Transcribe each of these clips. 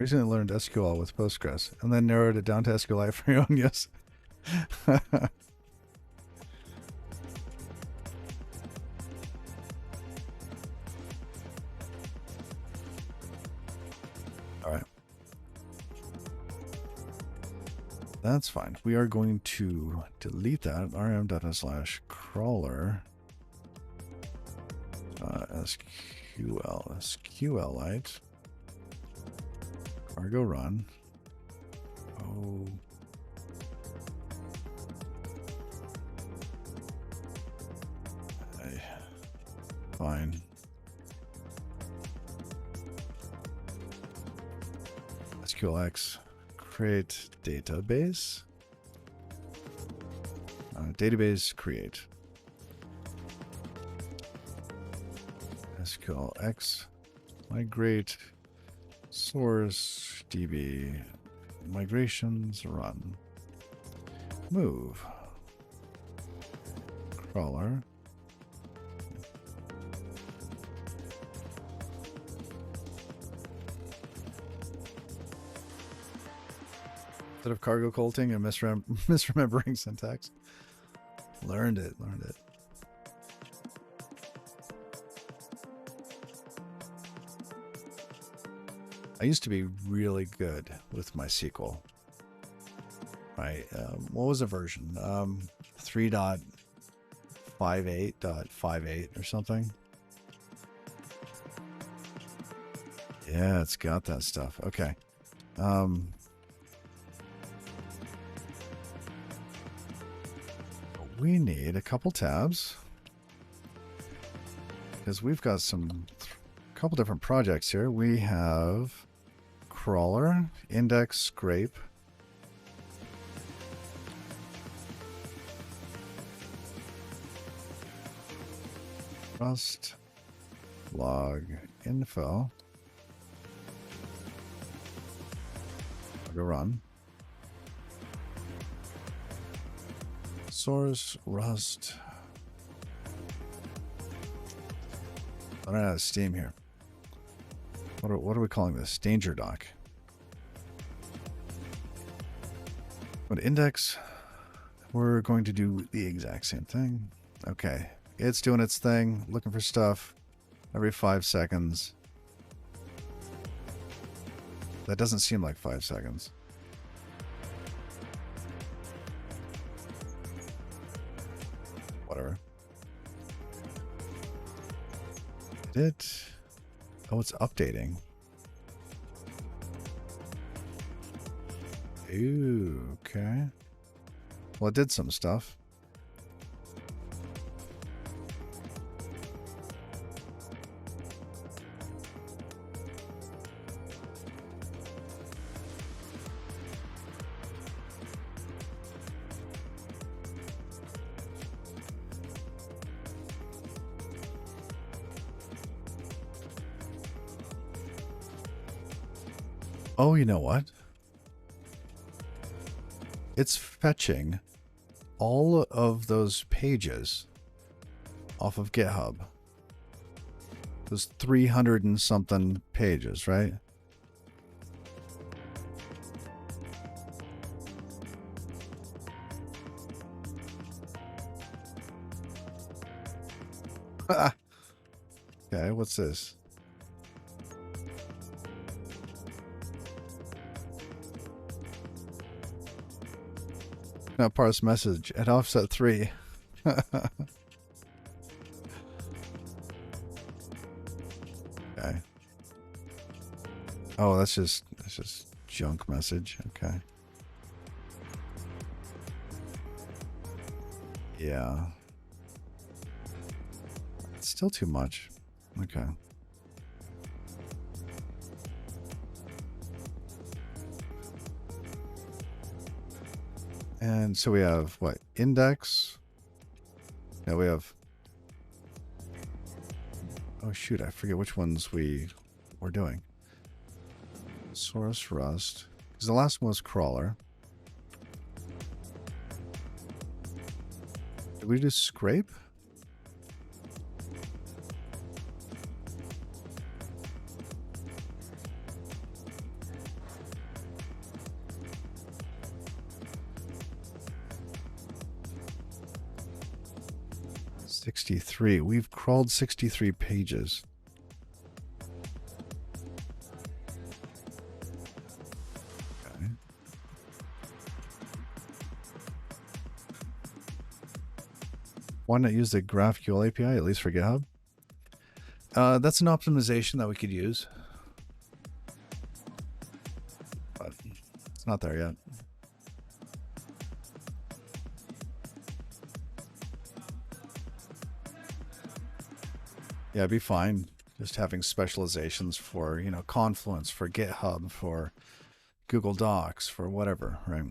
Recently learned SQL with Postgres and then narrowed it down to SQLite for your own use. All right. That's fine. We are going to delete that rm.s/crawler SQLite cargo run. Oh. Fine. SQLX create database. Database create. SQLX migrate source DB migrations run move crawler instead of cargo colting and misremembering syntax. Learned it. I used to be really good with my SQL. Right? What was the version? 3.58.58 or something. Yeah, it's got that stuff. Okay. We need a couple tabs because we've got couple different projects here. We have crawler, index, scrape. Rust, log, info. I'll go run. Source, Rust. I don't have Steam here. What are we calling this? DangerDoc. But index, we're going to do the exact same thing. Okay, it's doing its thing, looking for stuff every 5 seconds. That doesn't seem like 5 seconds. Whatever. Oh, it's updating. Ooh, okay. Well, it did some stuff. Oh, you know what? It's fetching all of those pages off of GitHub. Those 300 and something pages, right? Okay, what's this? Now parse message at offset 3. Okay. Oh, that's just junk message. Okay. Yeah. It's still too much. Okay. And so we have what? Index. Yeah, we have. Oh shoot, I forget which ones we're doing. Source, Rust. Because the last one was crawler. Did we do scrape? 63. We've crawled 63 pages. Okay. Why not use the GraphQL API, at least for GitHub? That's an optimization that we could use. But it's not there yet. Yeah, it'd be fine. Just having specializations for, you know, Confluence, for GitHub, for Google Docs, for whatever, right?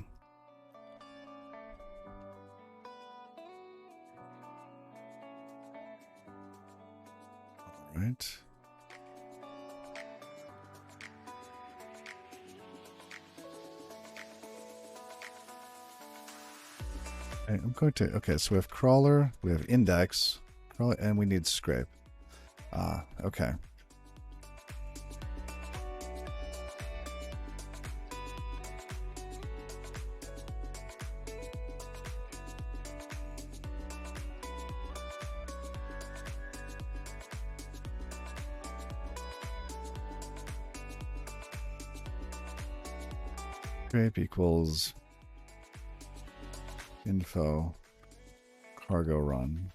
All right. Okay, I'm going to, okay, so we have crawler, we have index, crawler, and we need scrape. Ah, okay. Scrape equals info cargo run.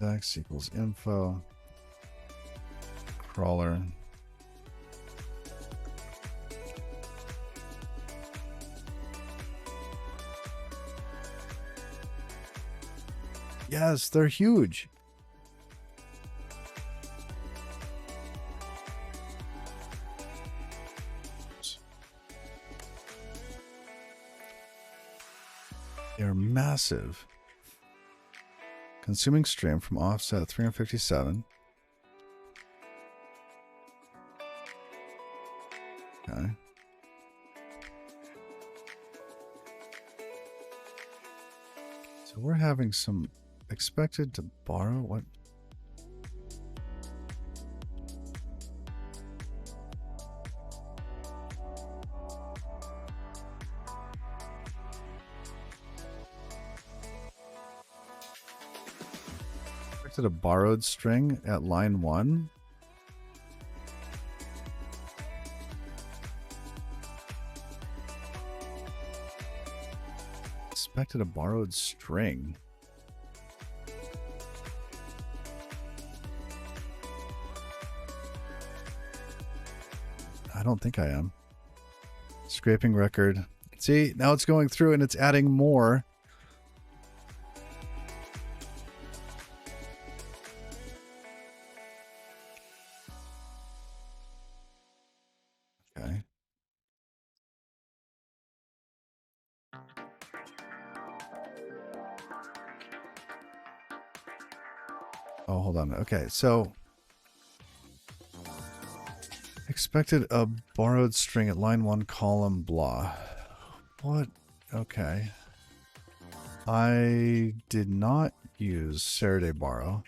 Index equals info crawler. Yes, they're huge. They're massive. Consuming stream from offset 357. Okay. So we're having some expected to borrow what? A borrowed string at line 1. Expected a borrowed string. I don't think I am. Scraping record. See, now it's going through and it's adding more. Okay. Oh, hold on. Okay, so expected a borrowed string at line 1 column blah. What? Okay. I did not use Saturday borrow.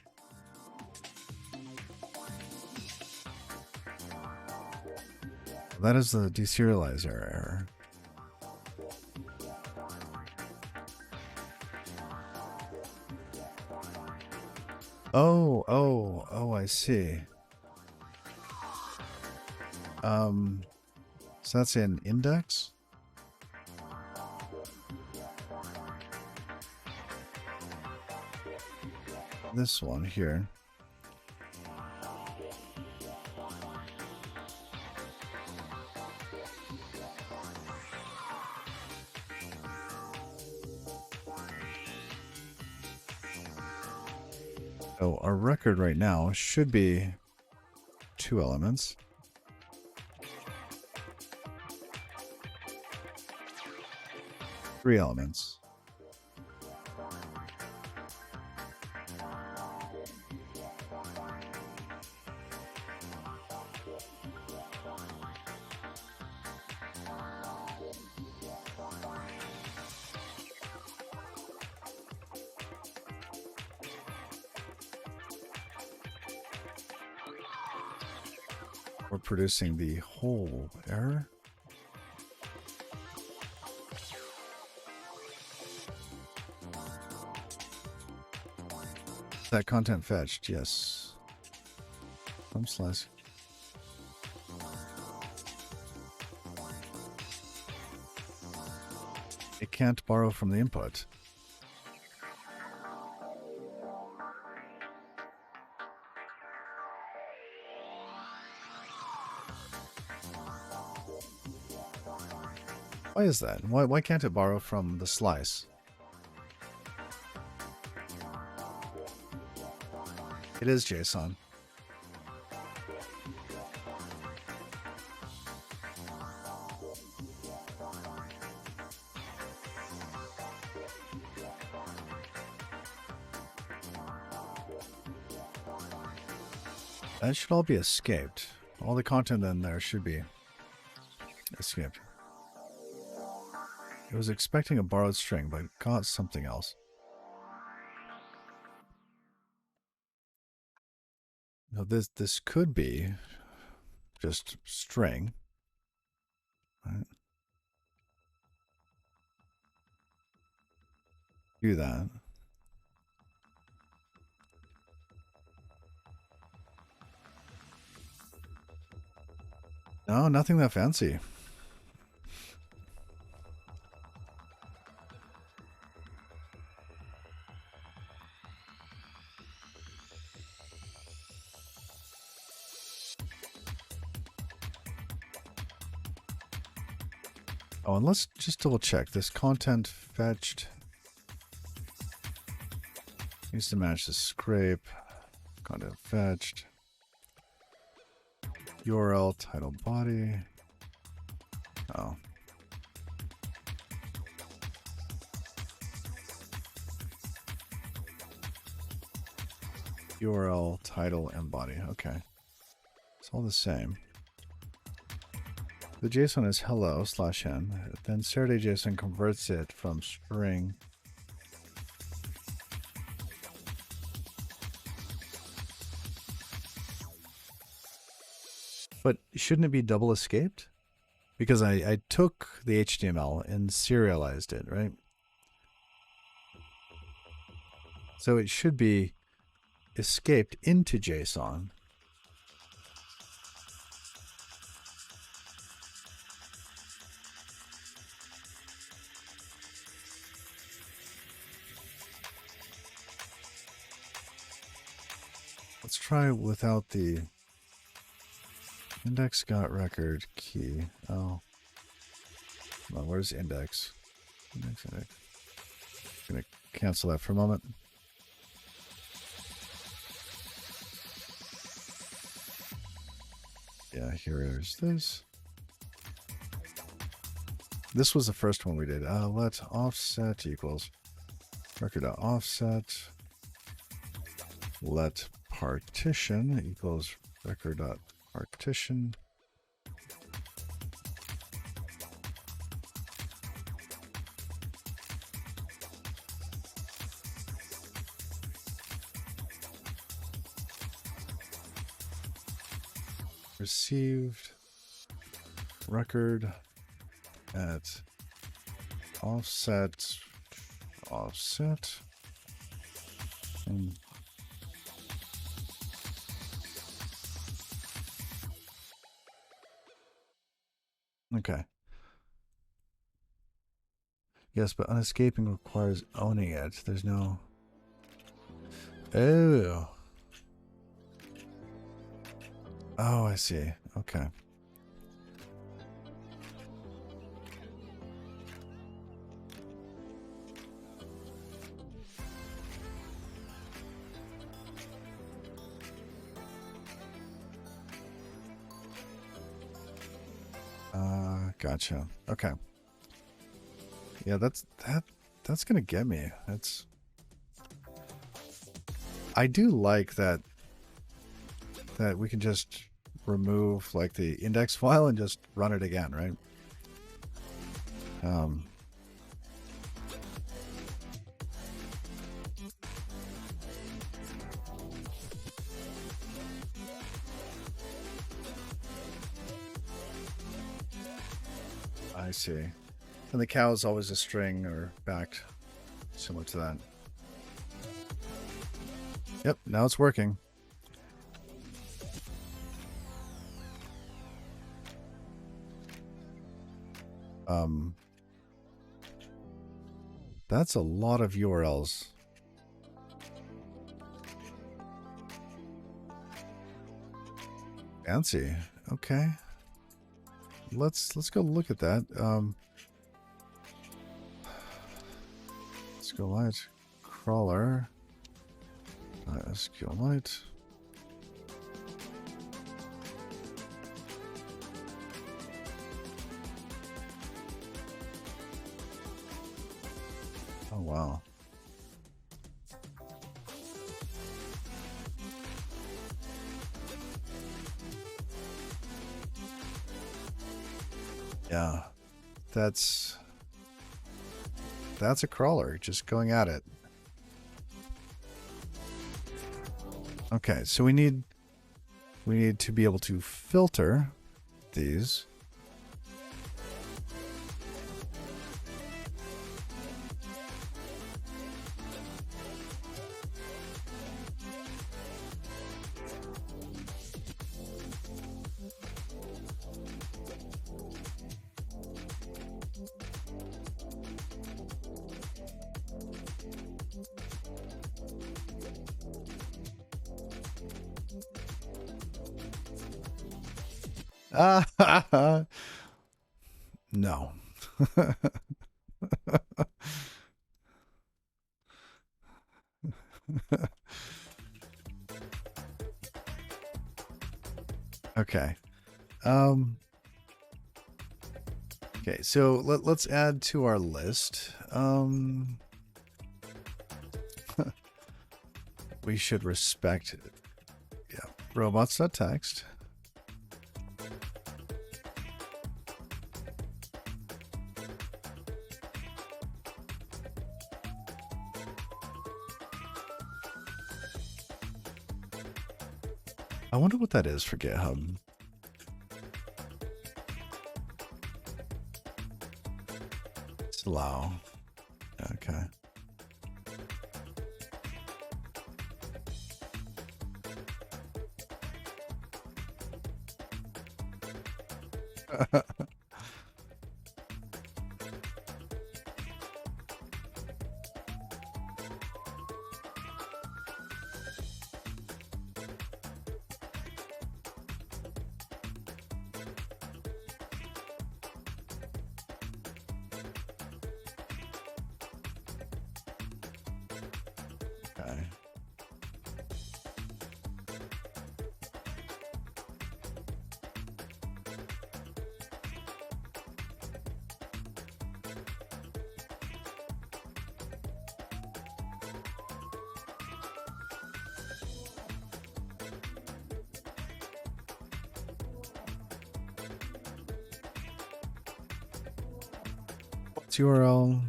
That is the deserializer error. Oh, I see. So that's in index? This one here. So our record right now should be 2 elements. Three elements. We're producing the whole error. That content fetched, yes. From slice. It can't borrow from the input. Why is that? Why can't it borrow from the slice? It is JSON. That should all be escaped. All the content in there should be escaped. It was expecting a borrowed string, but got something else. Now this could be just string. Right. Do that. No, nothing that fancy. Oh, and let's just double check. This content fetched needs to match the scrape. Content fetched. URL, title, body. Oh. URL, title, and body. Okay. It's all the same. The JSON is hello/n. Then Saturday JSON converts it from string. But shouldn't it be double escaped? Because I took the HTML and serialized it, right? So it should be escaped into JSON. Let's try without the index got record key. Oh. Well, where's index? Index. I'm going to cancel that for a moment. Yeah, here's this. This was the first one we did. Let offset equals record.offset. Let partition equals record.partition. Received record at offset and okay. Yes, but unescaping requires owning it. There's no... Oh. Oh, I see. Okay. Gotcha. Okay. Yeah, that's gonna get me. I do like that we can just remove like the index file and just run it again, right? I see. And the cow is always a string or backed, similar to that. Yep, now it's working. That's a lot of URLs. Fancy. Okay. Let's go look at that. SQLite crawler. SQLite. Oh wow. Yeah. That's a crawler just going at it. Okay, so we need to be able to filter these. No. Okay. Okay, so let's add to our list. We should respect, yeah, robots.txt. I wonder what that is for GitHub. Slow. Okay. Okay. What's URL?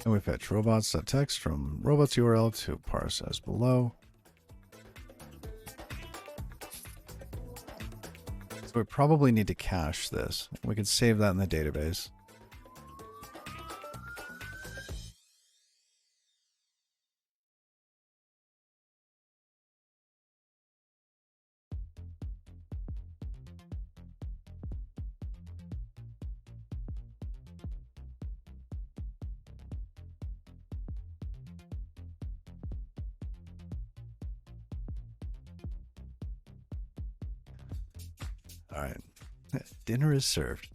And we fetch robots.txt from robots URL to parse as below. So we probably need to cache this. We can save that in the database. All right. Dinner is served.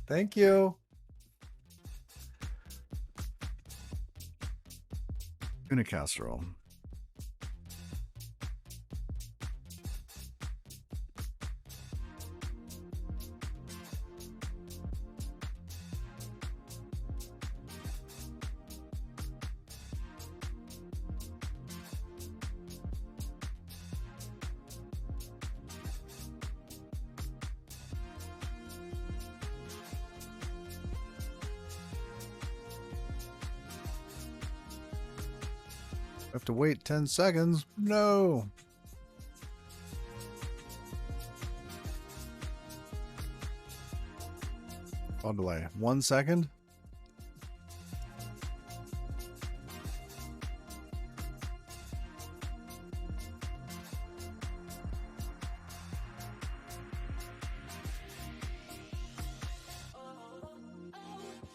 Thank you. Tuna casserole. I have to wait 10 seconds. No. I'll delay 1 second.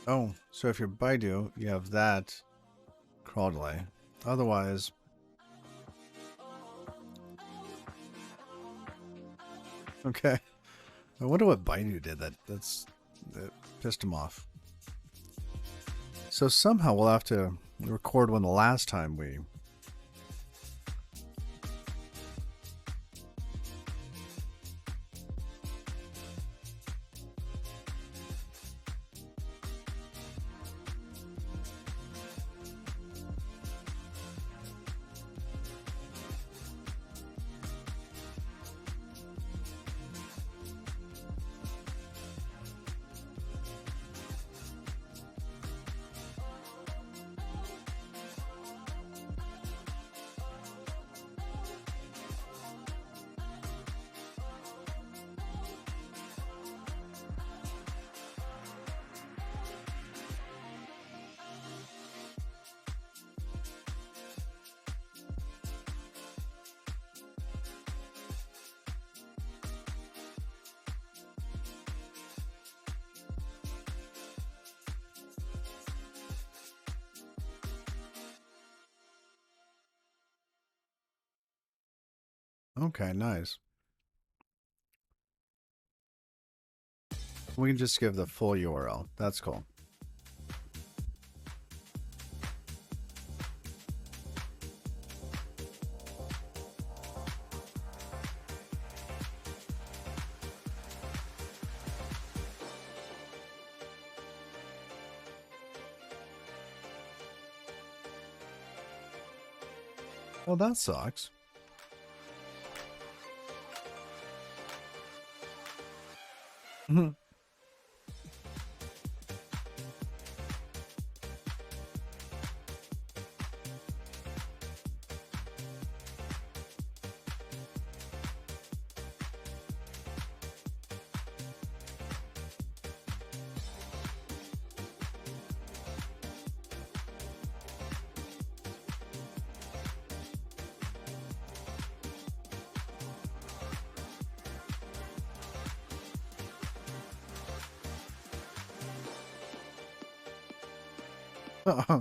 Oh, so if you're Baidu, you have that crawl delay. Otherwise, okay. I wonder what Baidu did that pissed him off. So somehow we'll have to record when the last time we... Okay, nice. We can just give the full URL. That's cool. Well, that sucks.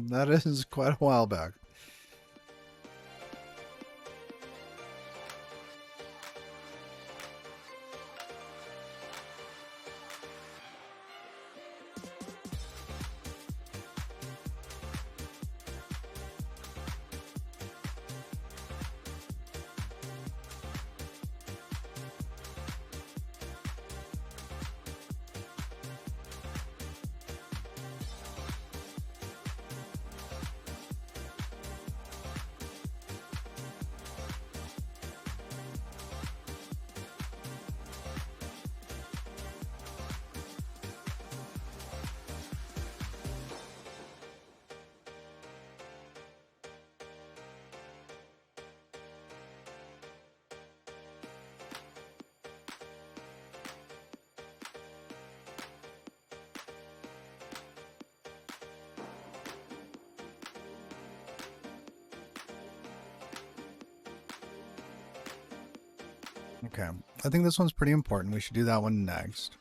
That is quite a while back. Okay. I think this one's pretty important. We should do that one next.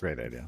Great idea.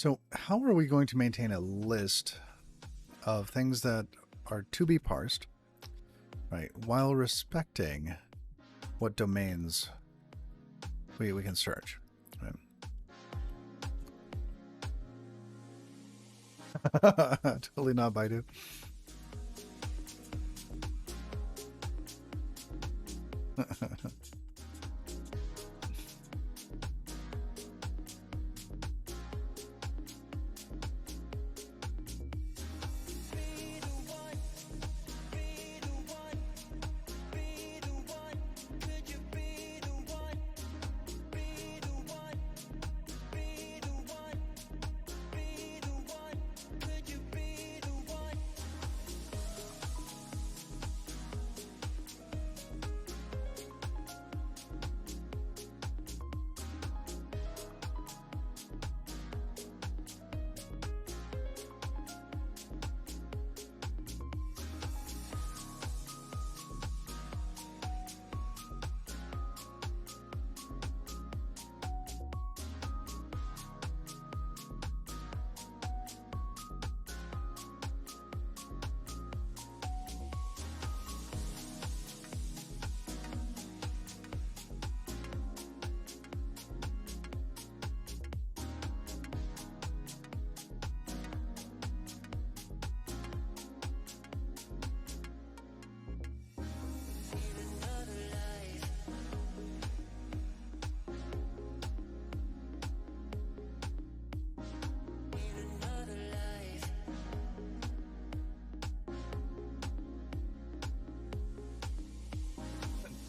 So how are we going to maintain a list of things that are to be parsed, right, while respecting what domains we can search, right? Totally not Baidu.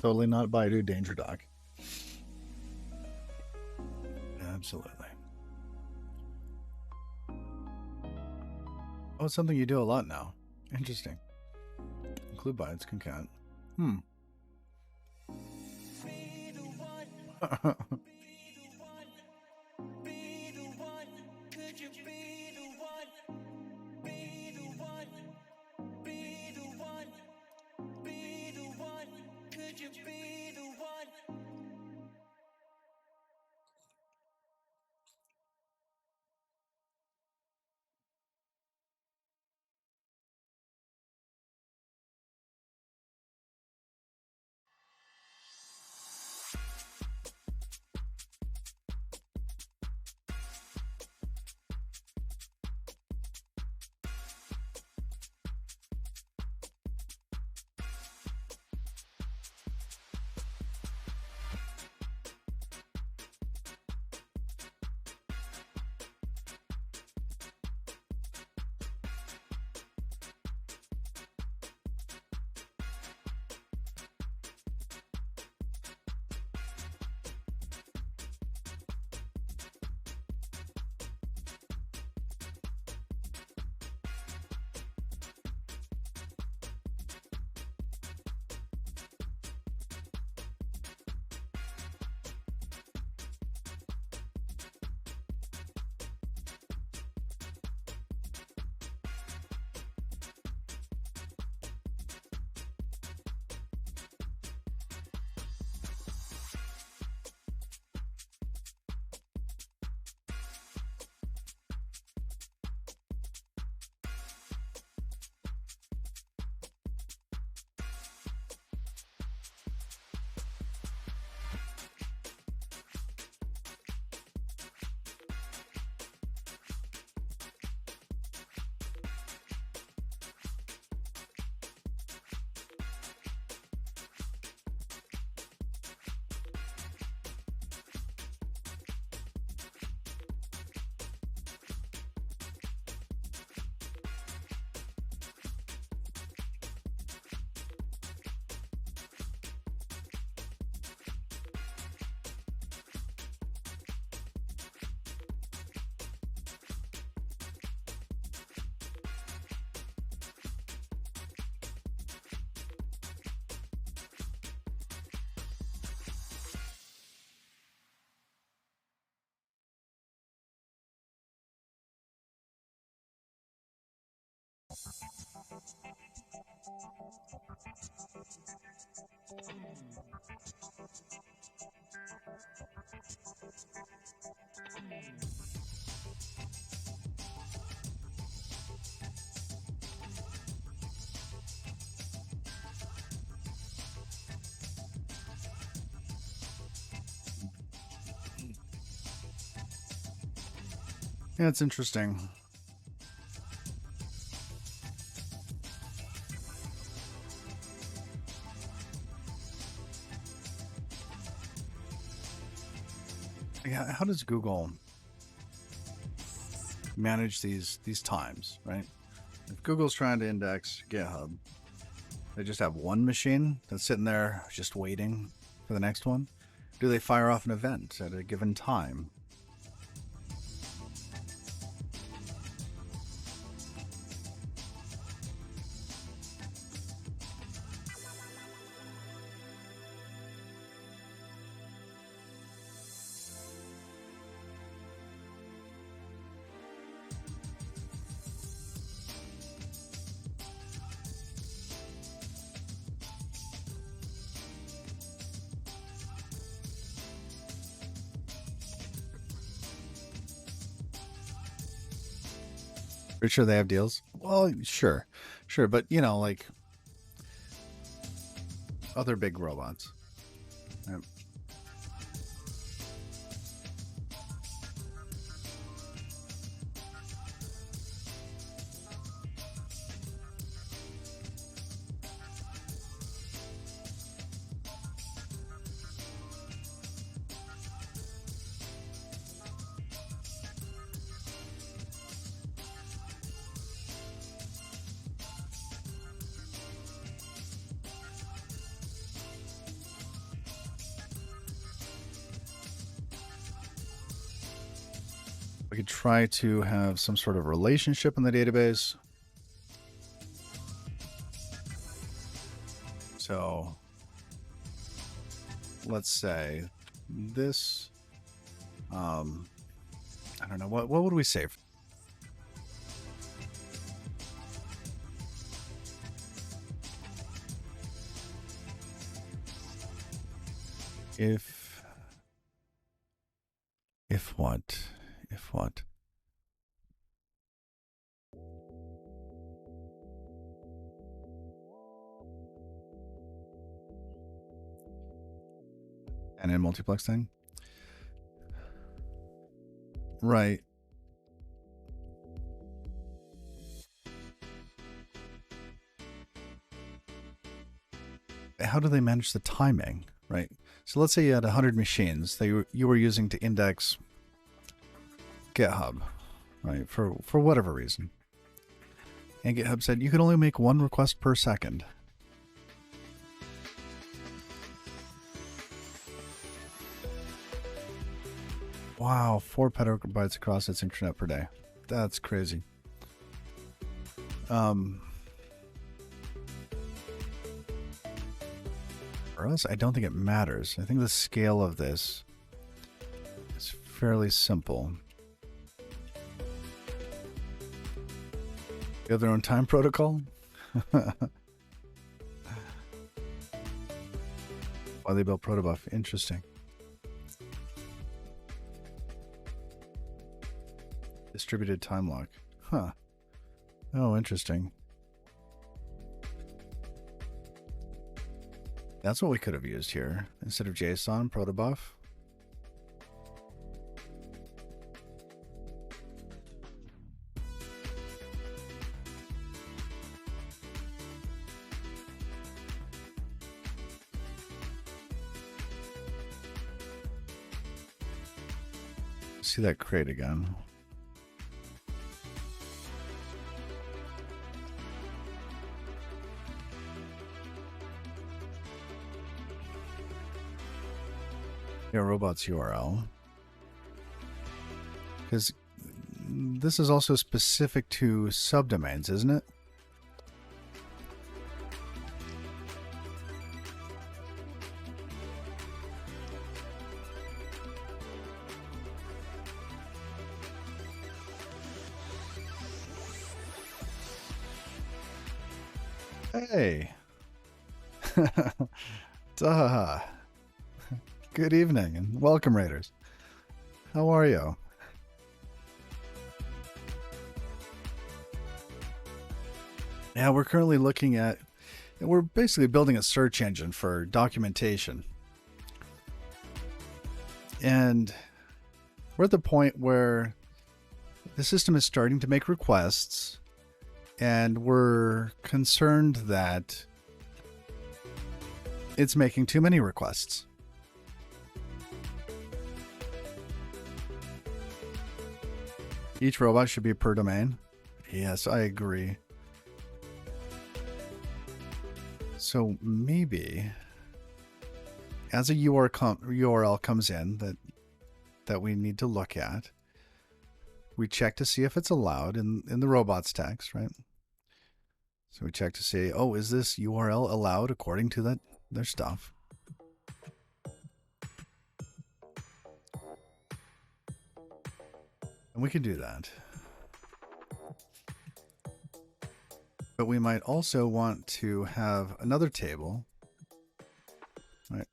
Totally not Baidu, DangerDoc. Absolutely. Oh, it's something you do a lot now. Interesting. Include bytes, concat. Yeah, it's interesting. Yeah, how does Google manage these times, right? If Google's trying to index GitHub, they just have one machine that's sitting there just waiting for the next one? Do they fire off an event at a given time? Pretty sure they have deals. Well, sure, but like other big robots. Right? We could try to have some sort of relationship in the database. So let's say this, I don't know, what would we save? If what? If what? And in multiplexing? Right. How do they manage the timing, right? So let's say you had 100 machines that you were using to index GitHub, right? For whatever reason. And GitHub said you could only make one request per second. Wow, 4 petabytes across its internet per day. That's crazy. For us, I don't think it matters. I think the scale of this is fairly simple. They have their own time protocol? Why they built protobuf. Interesting. Distributed time lock. Huh. Oh, interesting. That's what we could have used here. Instead of JSON, protobuf. See that crate again. Yeah, robots URL. Because this is also specific to subdomains, isn't it? Hey. Duh. Good evening and welcome, Raiders. How are you? Yeah, we're currently looking at, we're basically building a search engine for documentation. And we're at the point where the system is starting to make requests, and we're concerned that it's making too many requests. Each robot should be per domain. Yes, I agree. So maybe as a URL comes in that we need to look at, we check to see if it's allowed in the robots text, right? So we check to see, oh, is this URL allowed according to their stuff? And we can do that. But we might also want to have another table, right,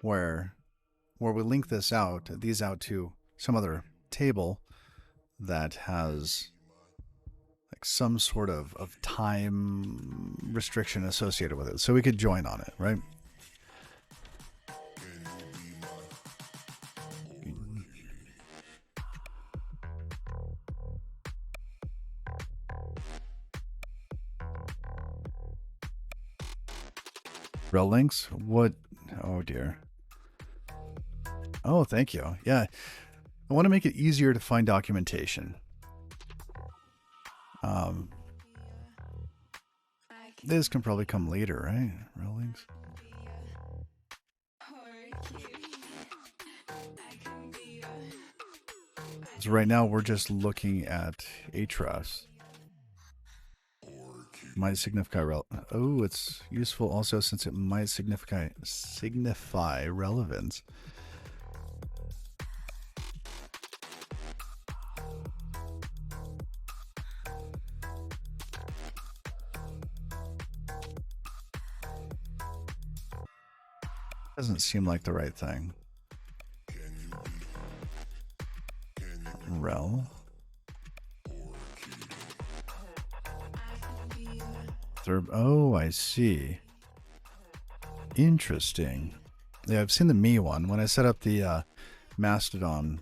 where we link these out to some other table that has like some sort of time restriction associated with it. So we could join on it, right? Rel links? What? Oh dear. Oh, thank you. Yeah. I want to make it easier to find documentation. This can probably come later, right? Rel links. So right now we're just looking at hrefs. Might signify oh, it's useful also since it might signify relevance. Doesn't seem like the right thing. Rel. Oh, I see. Interesting. Yeah, I've seen the me one when I set up the Mastodon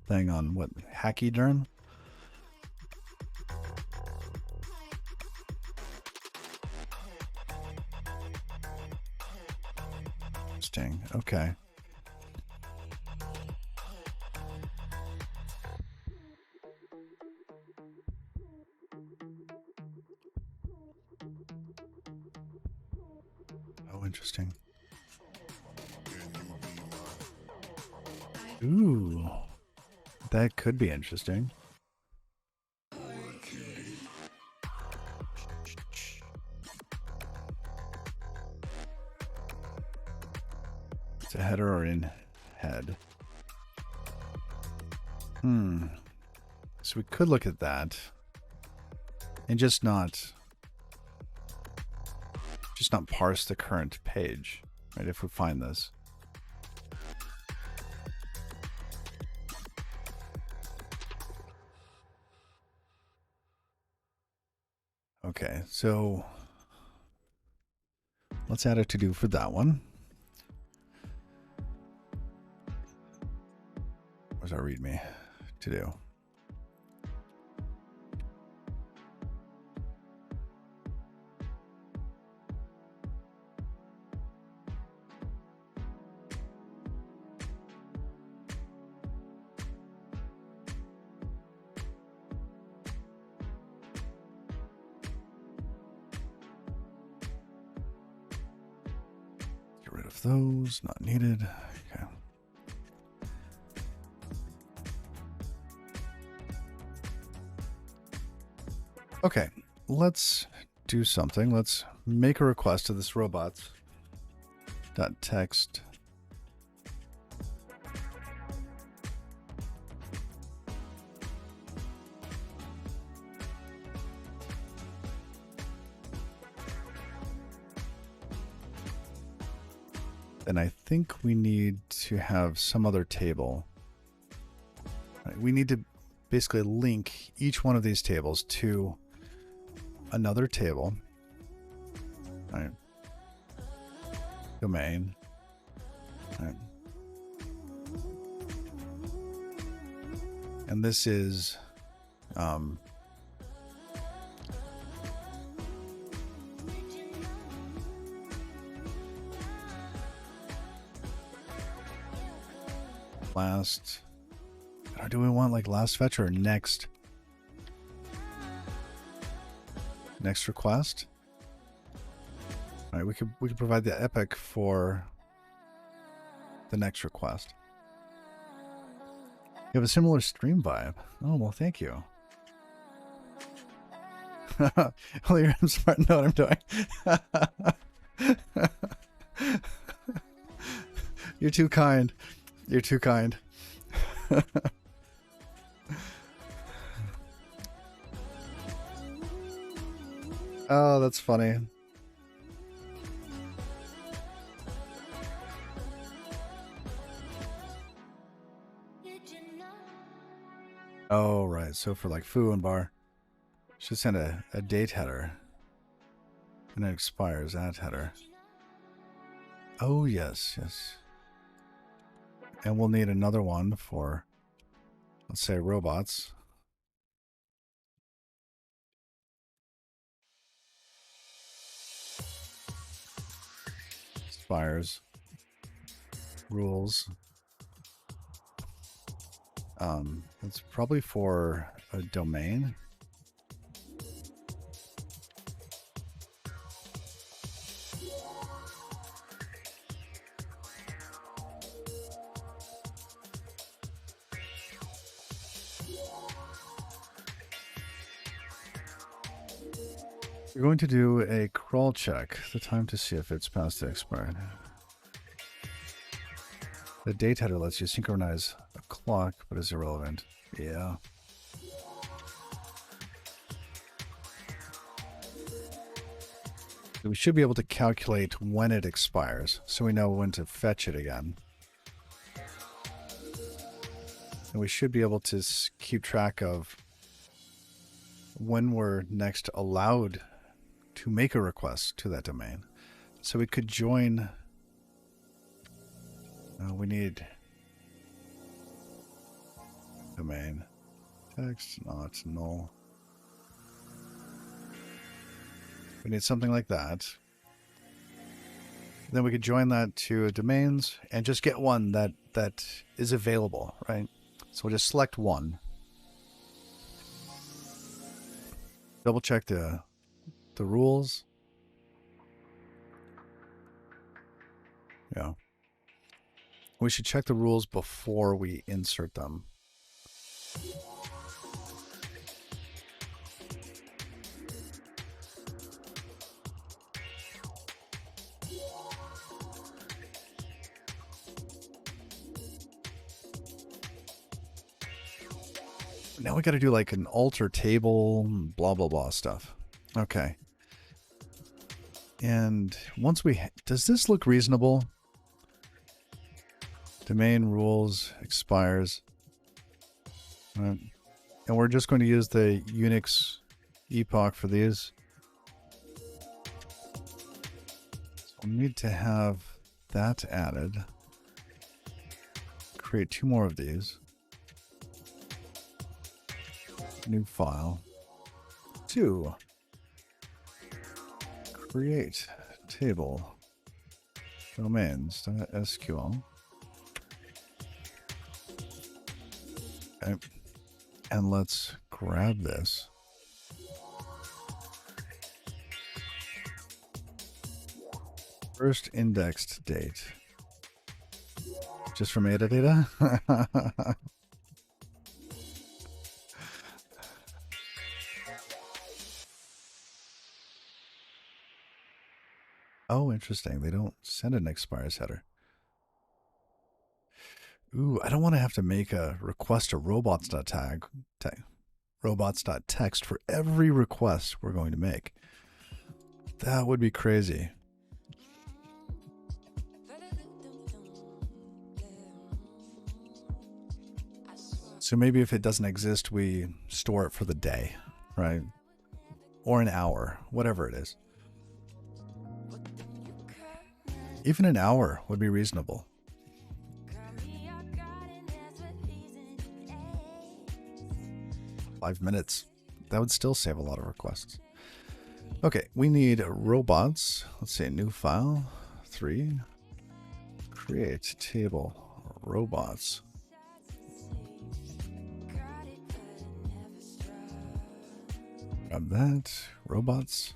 thing on what, HackyDern? Interesting. Okay. Oh, interesting. Ooh, that could be interesting. It's a header or in head. So we could look at that and just not parse the current page, right? If we find this. Okay, so let's add a to-do for that one. Where's our README to-do? Get rid of those, not needed. Okay. Okay, let's do something. Let's make a request to this robots.text. And I think we need to have some other table. Right, we need to basically link each one of these tables to another table. All right. Domain. All right. And this is last. Or do we want like last fetch or next? Next request. All right, we could provide the epic for the next request. You have a similar stream vibe. Oh well, thank you. Well, I'm smart to know what I'm doing. You're too kind. You're too kind. Oh, that's funny. Oh, right. So for like foo and bar, should send a date header. And it expires at header. Oh, yes, yes. And we'll need another one for, let's say, robots. Expires. Rules. It's probably for a domain. We're going to do a crawl check, the time to see if it's past the expired. The date header lets you synchronize a clock, but is irrelevant. Yeah. We should be able to calculate when it expires, so we know when to fetch it again. And we should be able to keep track of when we're next allowed to make a request to that domain. So we could join... we need domain text, not null. We need something like that. Then we could join that to domains and just get one that is available, right? So we'll just select one. Double check the rules. Yeah. We should check the rules before we insert them. Now we got to do like an alter table, blah, blah, blah stuff. Okay. And once we... Does this look reasonable? Domain rules expires. Right. And we're just going to use the Unix epoch for these. So we need to have that added. Create 2 more of these. New file. 2. Create table domains.sql. Okay. And let's grab this. First indexed date. Just for metadata? Oh, interesting. They don't send an expires header. Ooh, I don't want to have to make a request to robots.text for every request we're going to make. That would be crazy. So maybe if it doesn't exist, we store it for the day, right? Or an hour, whatever it is. Even an hour would be reasonable. 5 minutes. That would still save a lot of requests. Okay, we need robots. Let's see, new file, 3. Create table, robots. Grab that, robots.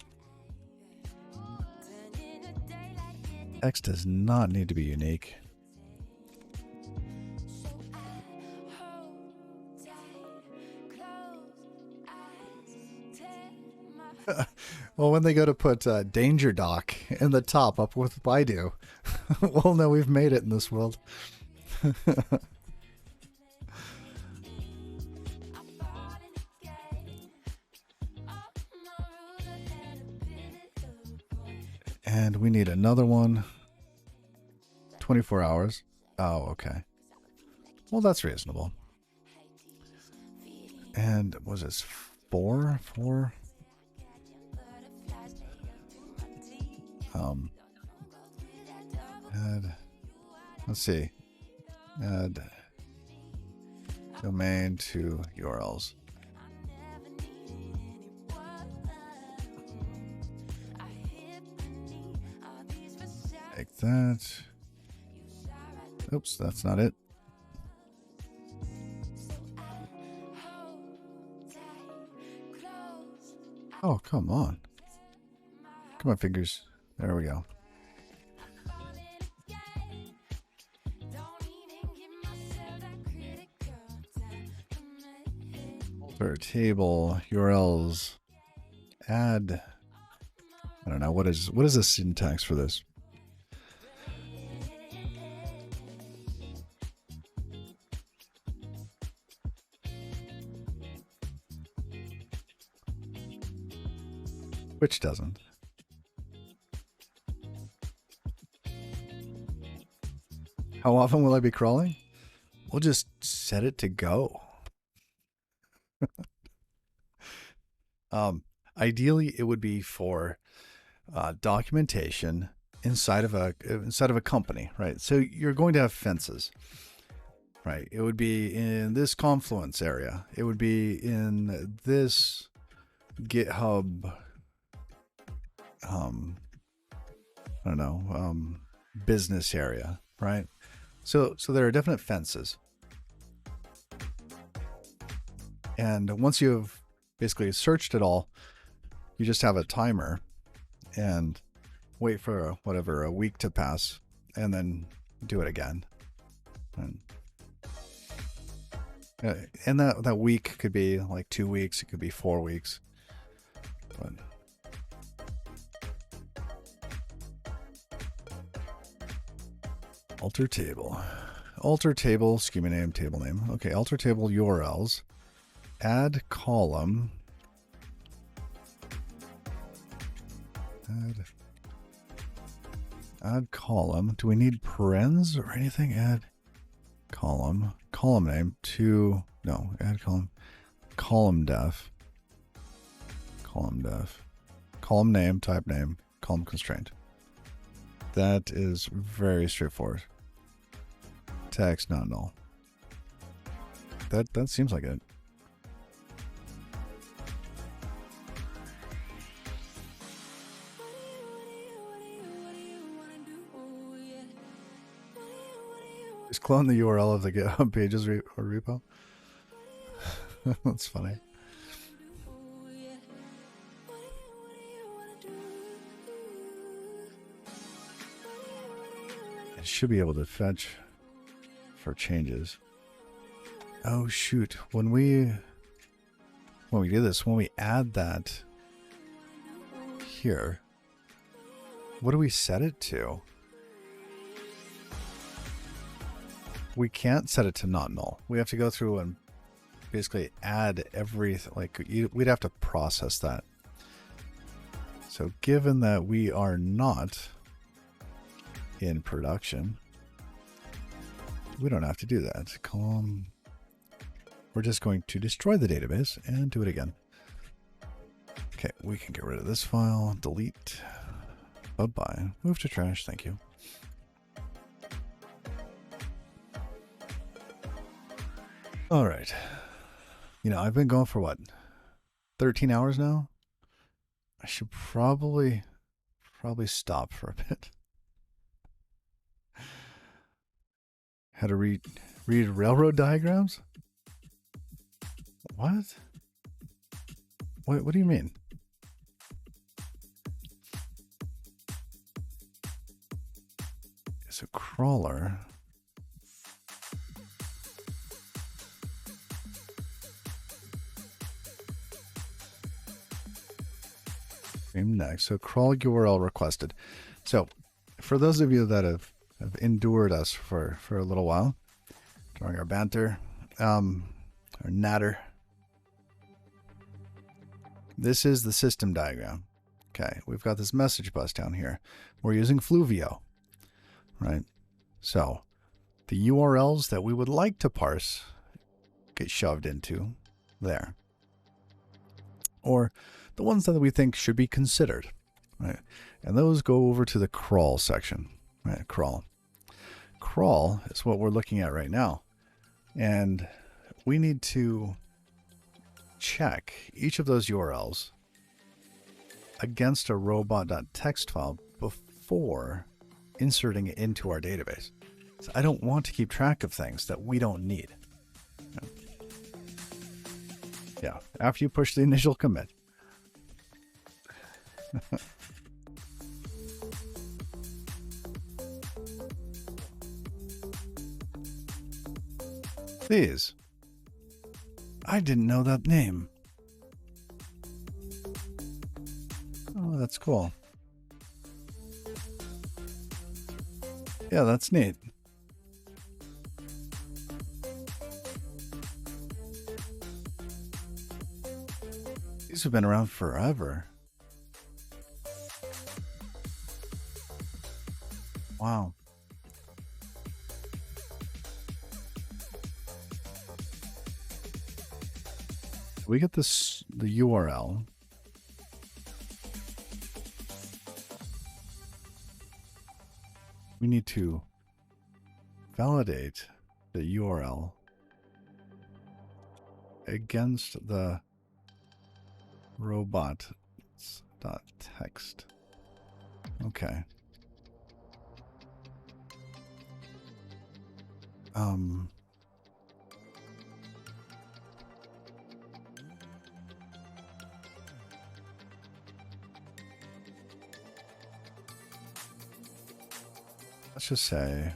X does not need to be unique. Well, when they go to put DangerDoc in the top up with Baidu, we'll know we've made it in this world. And we need another one. 24 hours. Oh, okay. Well, that's reasonable. And was this 4? 4? Add, let's see. Add domain to URLs. Like that. Oops, that's not it. Oh, come on. Come on, fingers. There we go. Alter table URLs. Add. I don't know what is the syntax for this. Which doesn't. How often will I be crawling? We'll just set it to go. Ideally, it would be for documentation inside of a company, right? So you're going to have fences, right? It would be in this Confluence area. It would be in this GitHub. I don't know, business area, right? So there are definite fences. And once you've basically searched it all, you just have a timer and wait for whatever, a week to pass, and then do it again. And that week could be like 2 weeks, it could be 4 weeks. But alter table, schema name, table name. Okay, alter table URLs. Add column. Add column. Do we need parens or anything? Add column. Column name to, no, add column. Column def. Column def. Column name, type name, column constraint. That is very straightforward. Text not null. That seems like it. Just clone the URL of the GitHub pages or repo. That's funny. It should be able to fetch for changes. Oh shoot, when we do this, when we add that here, what do we set it to? We can't set it to not null. We have to go through and basically add everything. Like we'd have to process that. So given that we are not in production, we don't have to do that. Column. We're just going to destroy the database and do it again. Okay, we can get rid of this file. Delete. Bye-bye. Move to trash. Thank you. All right. I've been going for what, 13 hours now? I should probably stop for a bit. How to read railroad diagrams? What? What do you mean? It's a crawler. Next. So crawl URL requested. So for those of you that have endured us for a little while during our banter, our natter, this is the system diagram. Okay, we've got this message bus down here. We're using Fluvio, right? So the URLs that we would like to parse get shoved into there. Or the ones that we think should be considered, right? And those go over to the crawl section, right? Crawl is what we're looking at right now. And we need to check each of those URLs against a robot.txt file before inserting it into our database. So I don't want to keep track of things that we don't need. Yeah, after you push the initial commit. These. I didn't know that name. Oh, that's cool. Yeah, that's neat. These have been around forever. Wow. We get this, the URL. We need to validate the URL against the robot.txt. Okay. Let's just say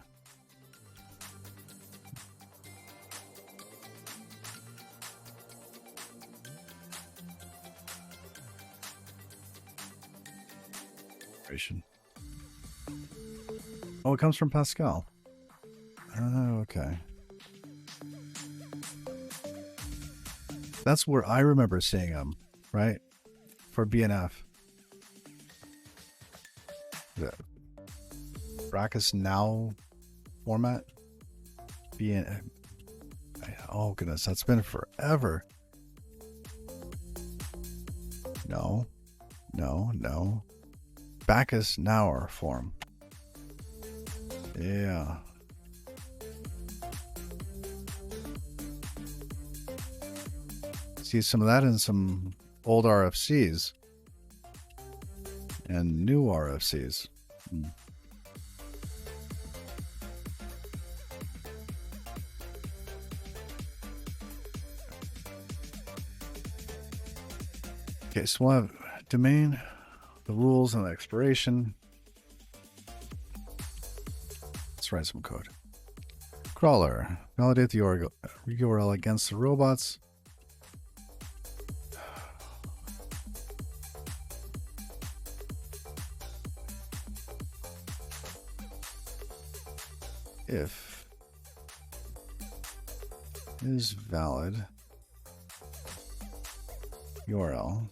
oh, it comes from Pascal. Oh, okay. That's where I remember seeing them, right? For BNF. The Brackus Now format. BNF. Oh, goodness. That's been forever. No. Bacchus Now form. Yeah. See some of that in some old RFCs and new RFCs. Okay, so we'll have domain, the rules, and the expiration. Let's write some code. Crawler, validate the URL against the robots. If is valid URL.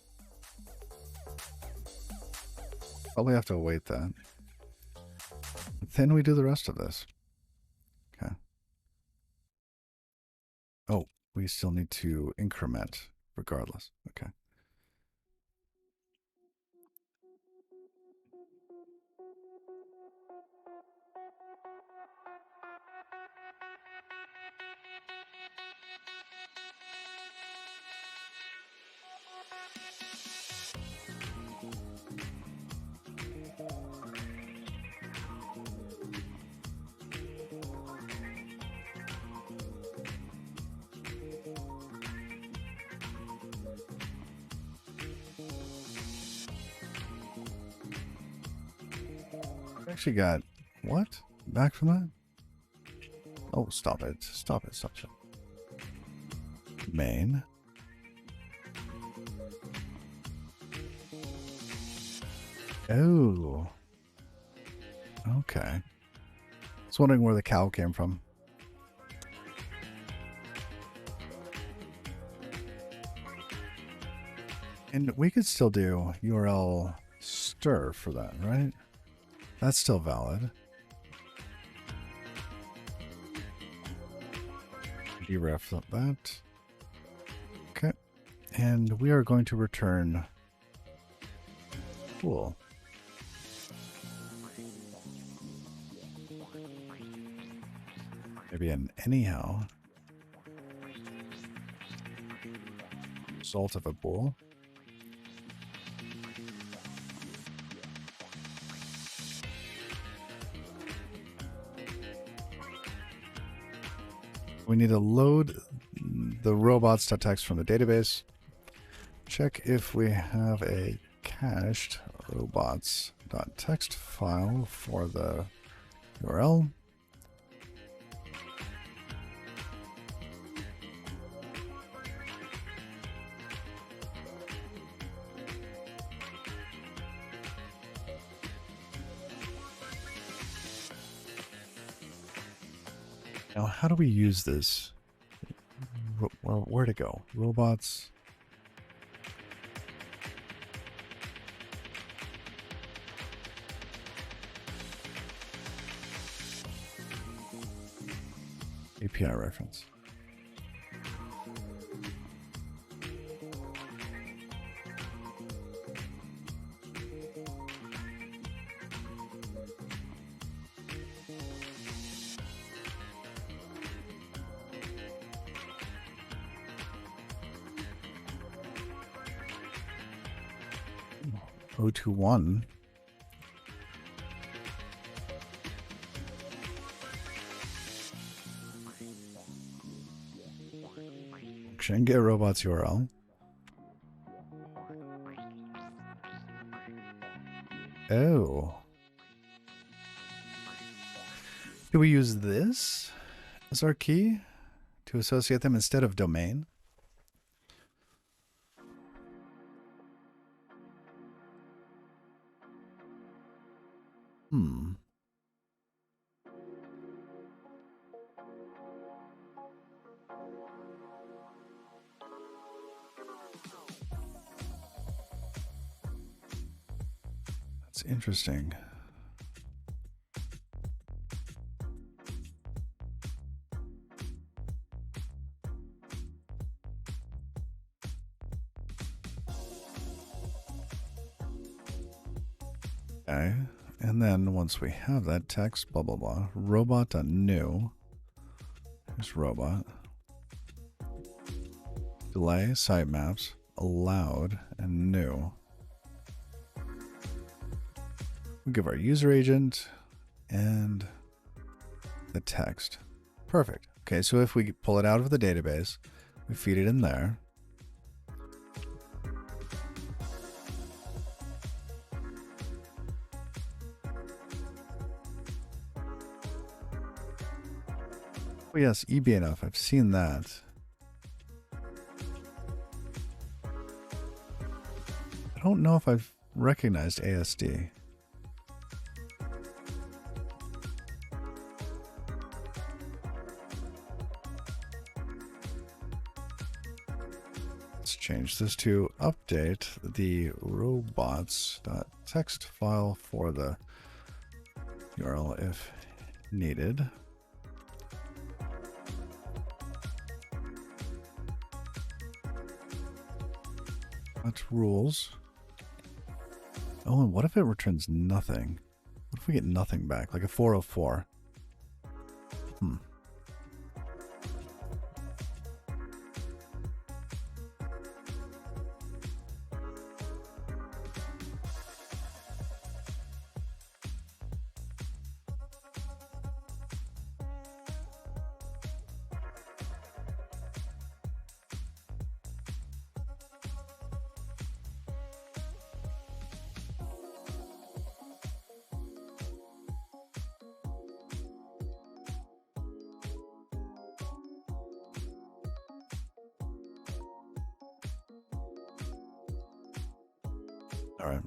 Probably have to await that. Then we do the rest of this. Okay. Oh, we still need to increment regardless. Okay. actually got what back from that? Oh, stop it! Stop it! Stop it! Main. Oh. Okay. I was wondering where the cow came from. And we could still do URL stir for that, right? That's still valid. Deref that. Okay. And we are going to return. Cool. Maybe an anyhow. Result of a bool. We need to load the robots.txt from the database. Check if we have a cached robots.txt file for the URL. Now, how do we use this? Well, where to go? Robots. API reference. O21. Function get robots URL. Oh. Do we use this as our key to associate them instead of domain? That's interesting. Okay. And then once we have that text, blah, blah, blah, robot.new. Here's robot. Delay, sitemaps, allowed, and new. We'll give our user agent and the text. Perfect. Okay, so if we pull it out of the database, we feed it in there. Oh yes, EBNF, I've seen that. I don't know if I've recognized ASD. Let's change this to update the robots.txt file for the URL if needed. That's rules. Oh, and what if it returns nothing? What if we get nothing back, like a 404? All right.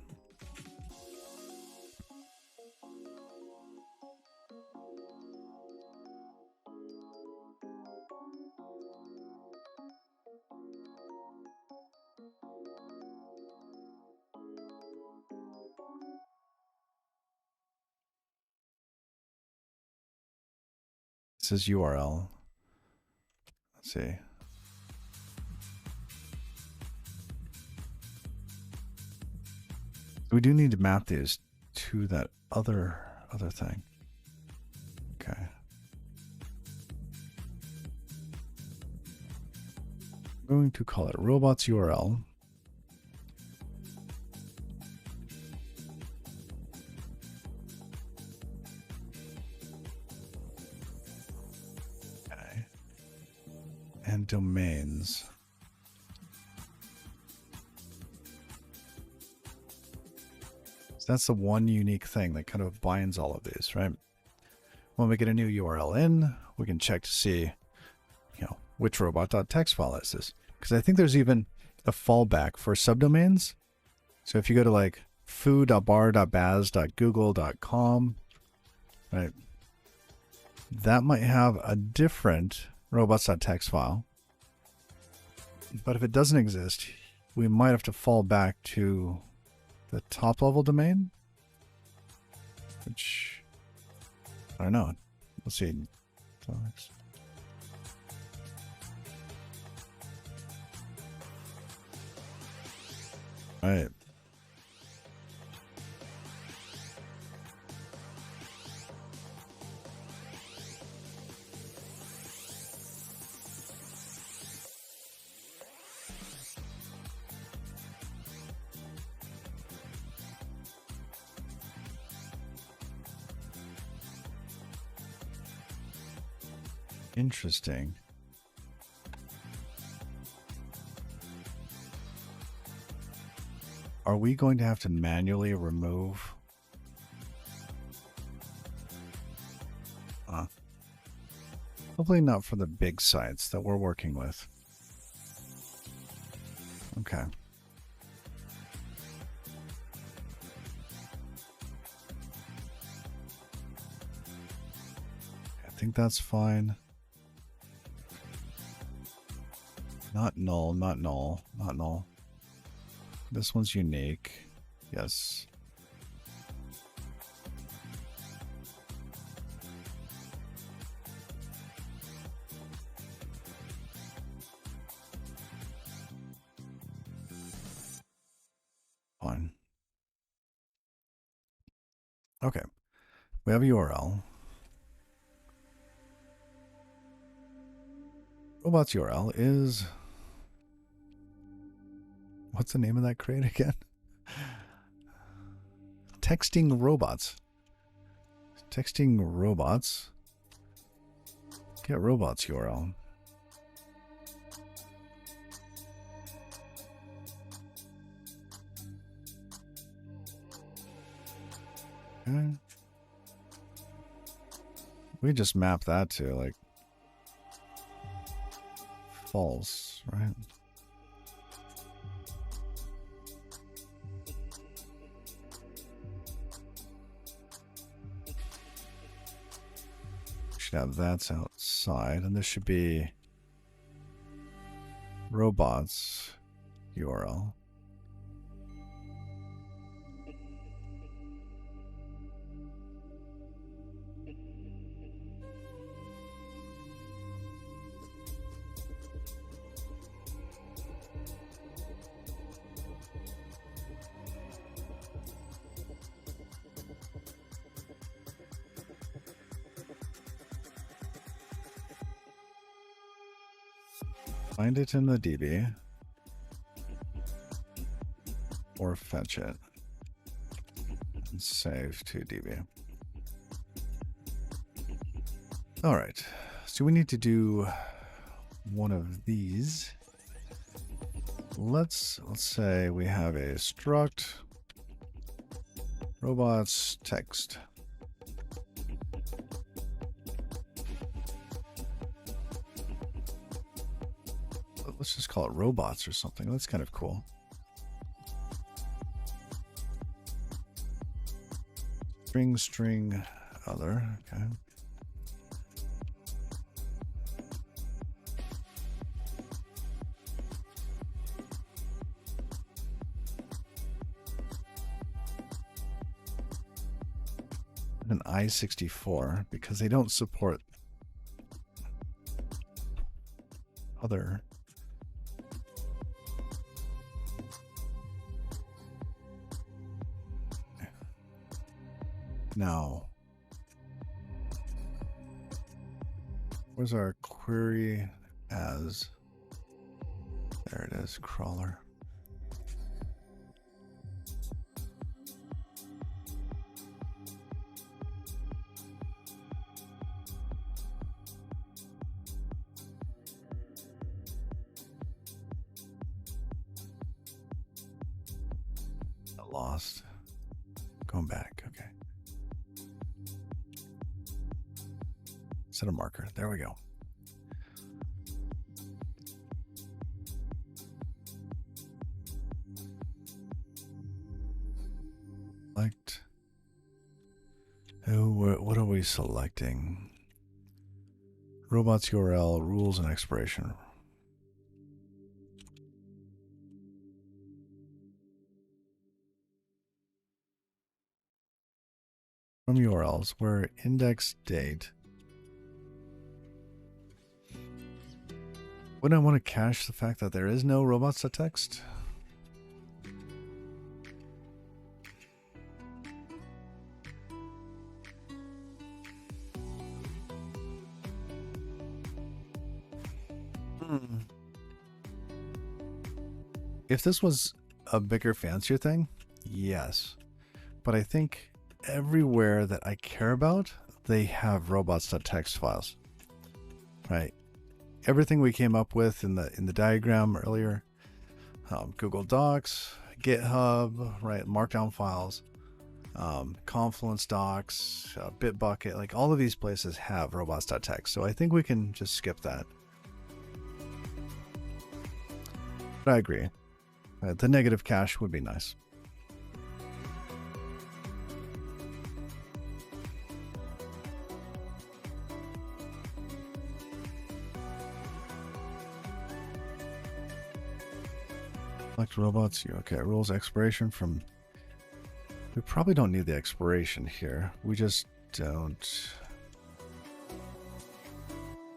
It says URL. Let's see. We do need to map these to that other thing. Okay. I'm going to call it robots URL. Okay. And domains. So that's the one unique thing that kind of binds all of these, right? When we get a new URL in, we can check to see, which robot.txt file is this. Because I think there's even a fallback for subdomains. So if you go to like foo.bar.baz.google.com, right, that might have a different robots.txt file. But if it doesn't exist, we might have to fall back to the top level domain, which I don't know. Let's see. All right. Interesting. Are we going to have to manually remove? Hopefully not for the big sites that we're working with. Okay. I think that's fine. Not null, not null, not null. This one's unique. Yes. Fine. Okay. We have a URL. Robots URL is... What's the name of that crate again? Texting robots. Texting robots. Get robots URL. Okay. We just map that to like false, right? Should have that's outside, and this should be robots URL. Find it in the DB or fetch it and save to DB. All right, so we need to do one of these. Let's say we have a struct robots text. Let's just call it robots or something. That's kind of cool. String other. Okay. An I-64 because they don't support other. Now, where's our query as? There it is, crawler. Lost. Going back. Okay. Set a marker. There we go. Select. Oh, what are we selecting? Robots URL, rules and expiration. From URLs, where index date. Wouldn't I want to cache the fact that there is no robots.txt? If this was a bigger, fancier thing, yes. But I think everywhere that I care about, they have robots.txt files. Right? Everything we came up with in the diagram earlier, Google Docs, GitHub, right? Markdown files, Confluence docs, Bitbucket, like all of these places have robots.txt. So I think we can just skip that. But I agree. The negative cache would be nice. Select robots. Okay, rules expiration from. We probably don't need the expiration here. We just don't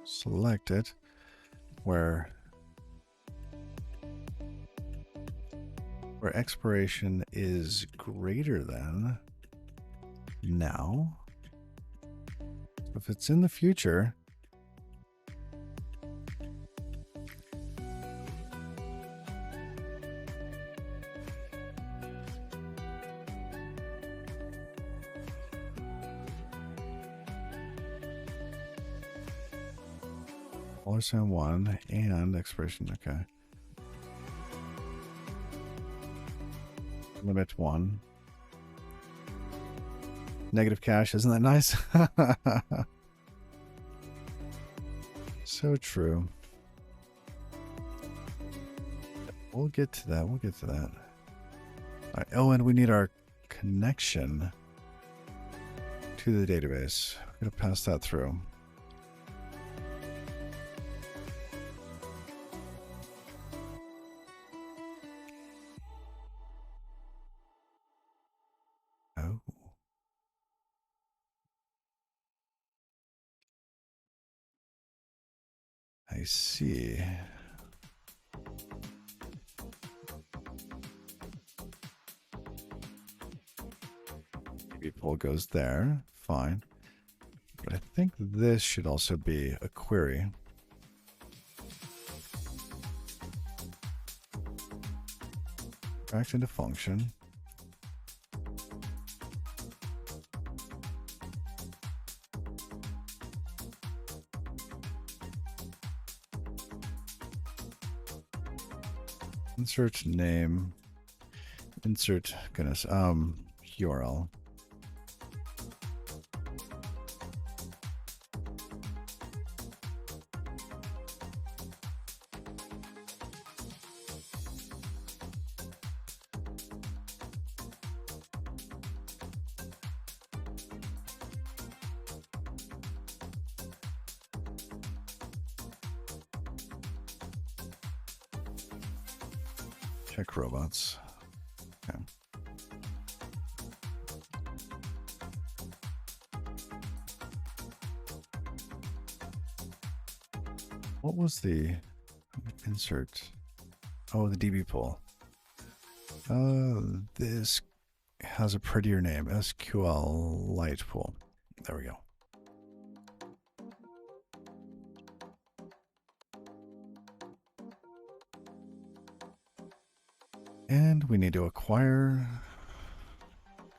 select it where expiration is greater than now. If it's in the future, $1 and expiration. Okay. Limit 1. Negative cache, isn't that nice? So true. We'll get to that. We'll get to that. All right. Oh, and we need our connection to the database. We're going to pass that through. Oh. I see. Maybe pull goes there. Fine. But I think this should also be a query. Back into function. Insert name. Insert, goodness, URL. Check robots. Okay. What was the insert? Oh, the DB pool. This has a prettier name. SQL Light Pool. There we go. And we need to acquire.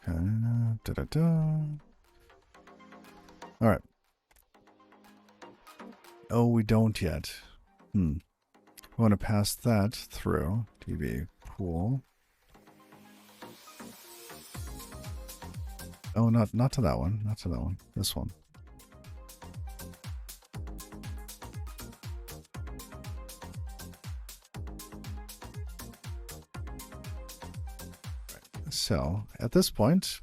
Okay. All right. Oh, we don't yet. We want to pass that through. DB pool. Oh, not to that one. Not to that one. This one. So at this point,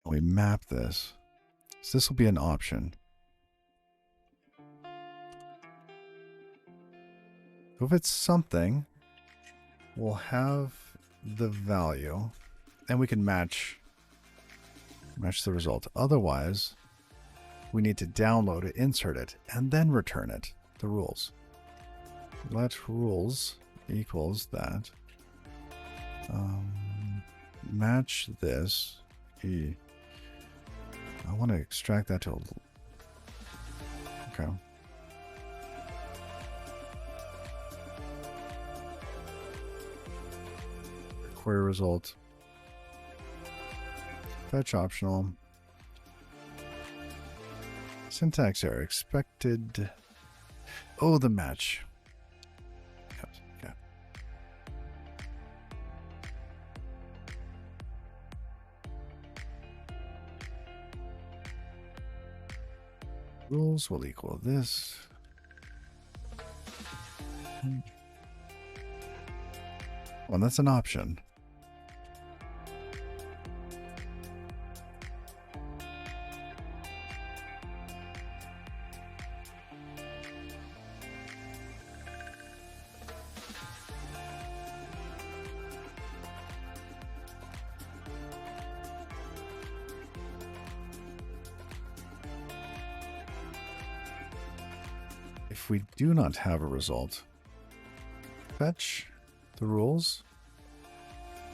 we map this. So this will be an option. If it's something, we'll have the value and we can match the result. Otherwise, we need to download it, insert it, and then return it, the rules. Let rules equals that. Match this. I want to extract that to a... Okay. Query result. Fetch optional. Syntax error expected. Oh, the match. Okay. Rules will equal this. Well, that's an option. If we do not have a result, fetch the rules,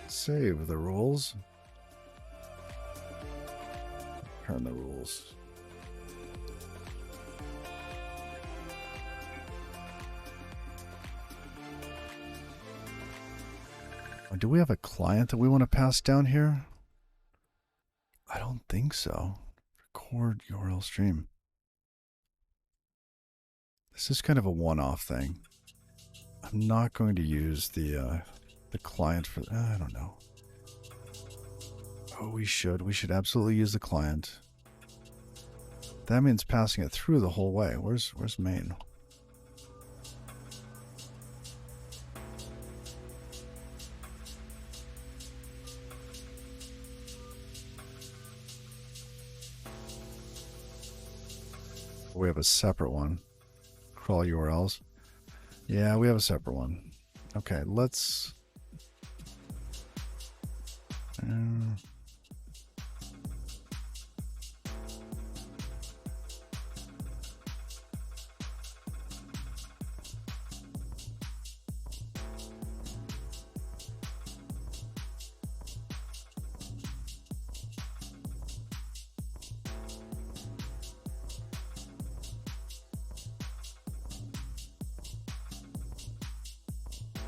save the rules, return the rules. Do we have a client that we want to pass down here? I don't think so. Record URL stream. This is kind of a one-off thing. I'm not going to use the client for... I don't know. Oh, we should. We should absolutely use the client. That means passing it through the whole way. Where's main? We have a separate one. Crawl URLs. Yeah, we have a separate one. Okay, let's...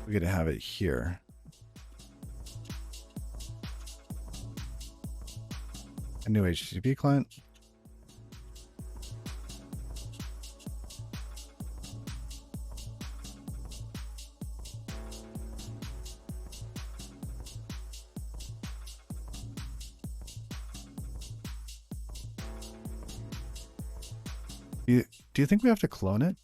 we're going to have it here. A new HTTP client. Do you think we have to clone it?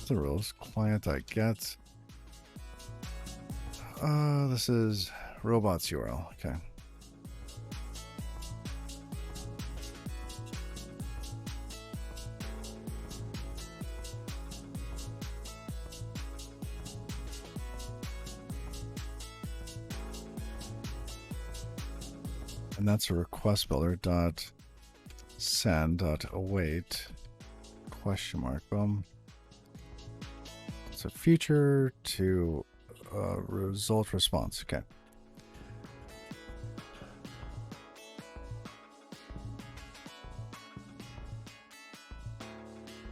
The rules. Client I get. This is robots URL. Okay. And that's a request builder dot send dot await question mark. Boom. It's a feature to result response. Okay.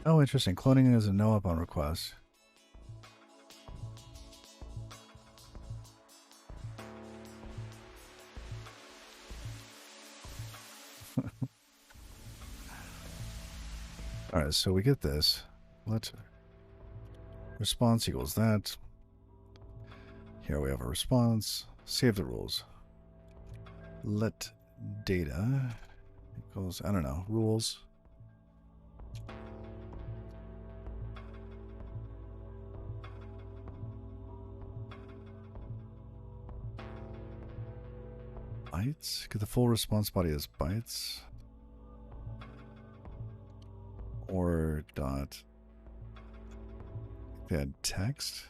Oh, interesting. Cloning is a no up on request. All right, so we get this. Let response equals that. Here we have a response. Save the rules. Let data equals, I don't know, rules. Bytes. Get the full response body as bytes. Or dot. They had text.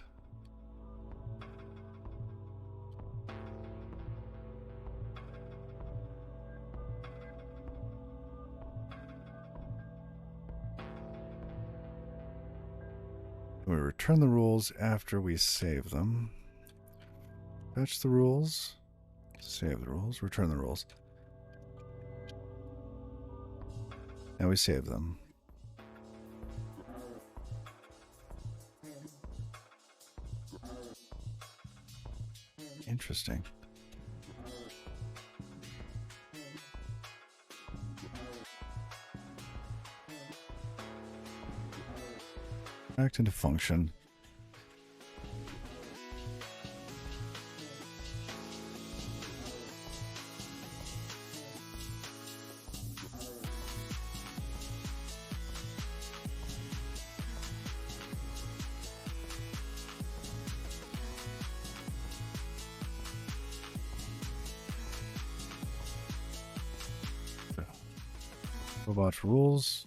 We return the rules after we save them. Fetch the rules. Save the rules. Return the rules. Now we save them. Interesting. Back into function. Robot rules.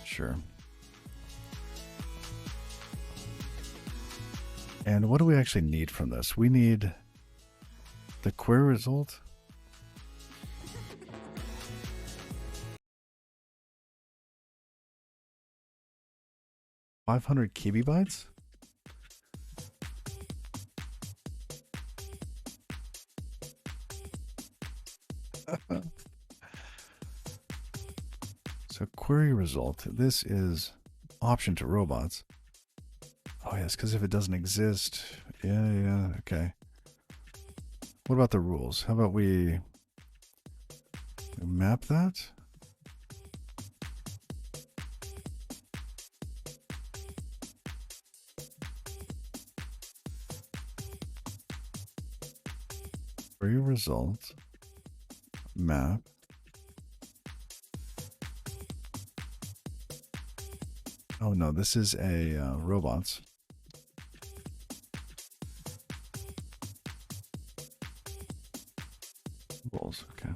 Sure. And what do we actually need from this? We need the query result. $500 kibibytes? So query result, this is option to robots. Oh yes, because if it doesn't exist, yeah, okay. What about the rules? How about we map that? Query result, map. Oh no, this is a robots. Rules, okay.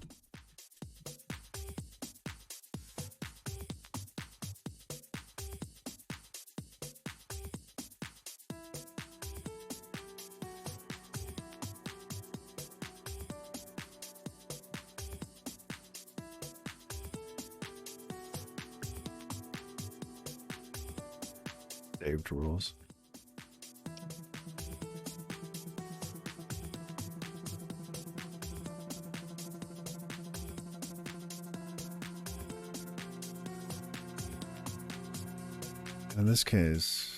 Saved rules. In this case,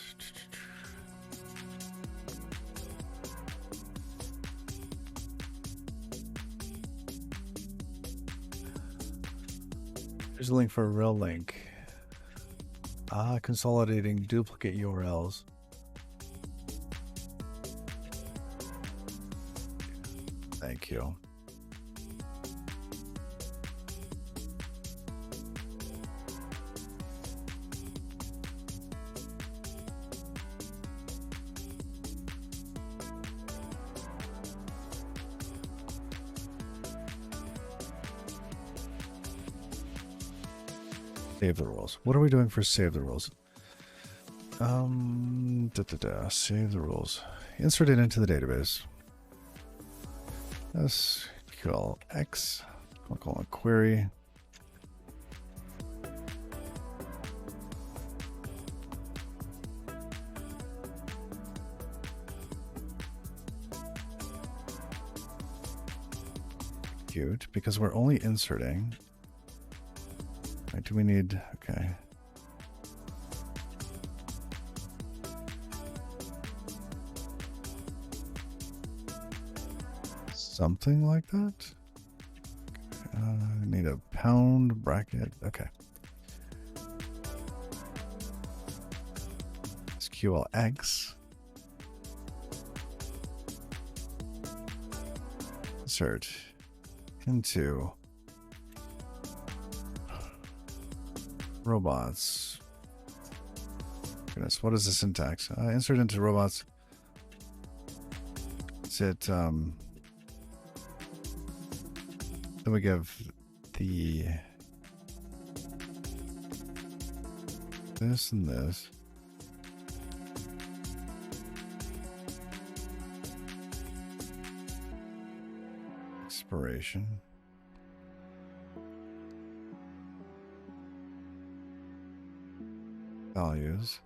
here's a link for a real link. Consolidating duplicate URLs. Thank you. Save the rules. What are we doing for save the rules? Save the rules. Insert it into the database. SQLX. I'll call it query. Cute, because we're only inserting. Right, do we need, okay. Something like that. I need a pound bracket. Okay. SQLX. Insert into robots. Goodness, what is the syntax? Insert into robots. Is it then we give the this and this. Expiration. Values.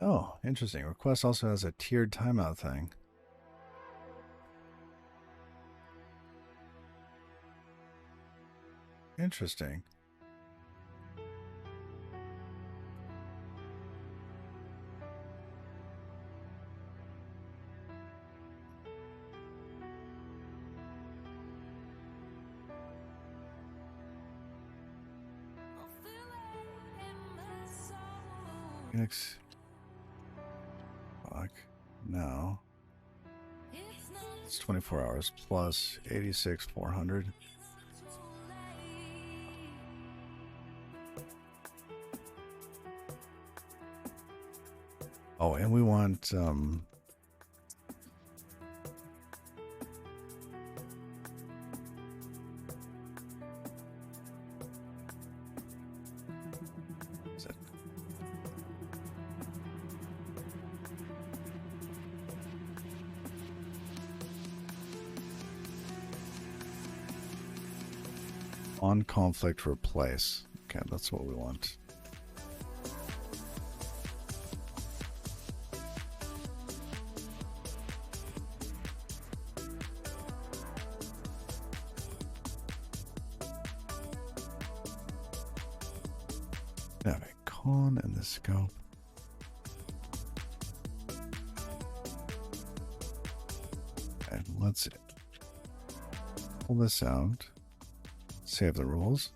Oh, interesting. Request also has a tiered timeout thing. Interesting. Phoenix. Now it's 24 hours plus 86,400. Oh, and we want on conflict replace. Okay, that's what we want. Have a con in the scope. And let's pull this out. Save the rules.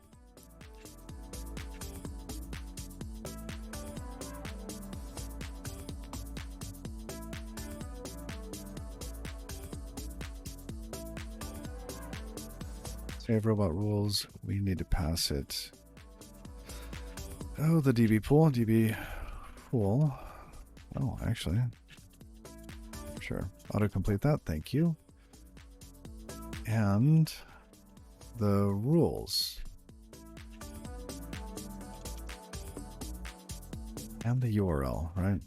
Save robot rules. We need to pass it. Oh, the DB pool. DB pool. Oh, actually. Sure. Autocomplete that. Thank you. And the rules. And the URL, right?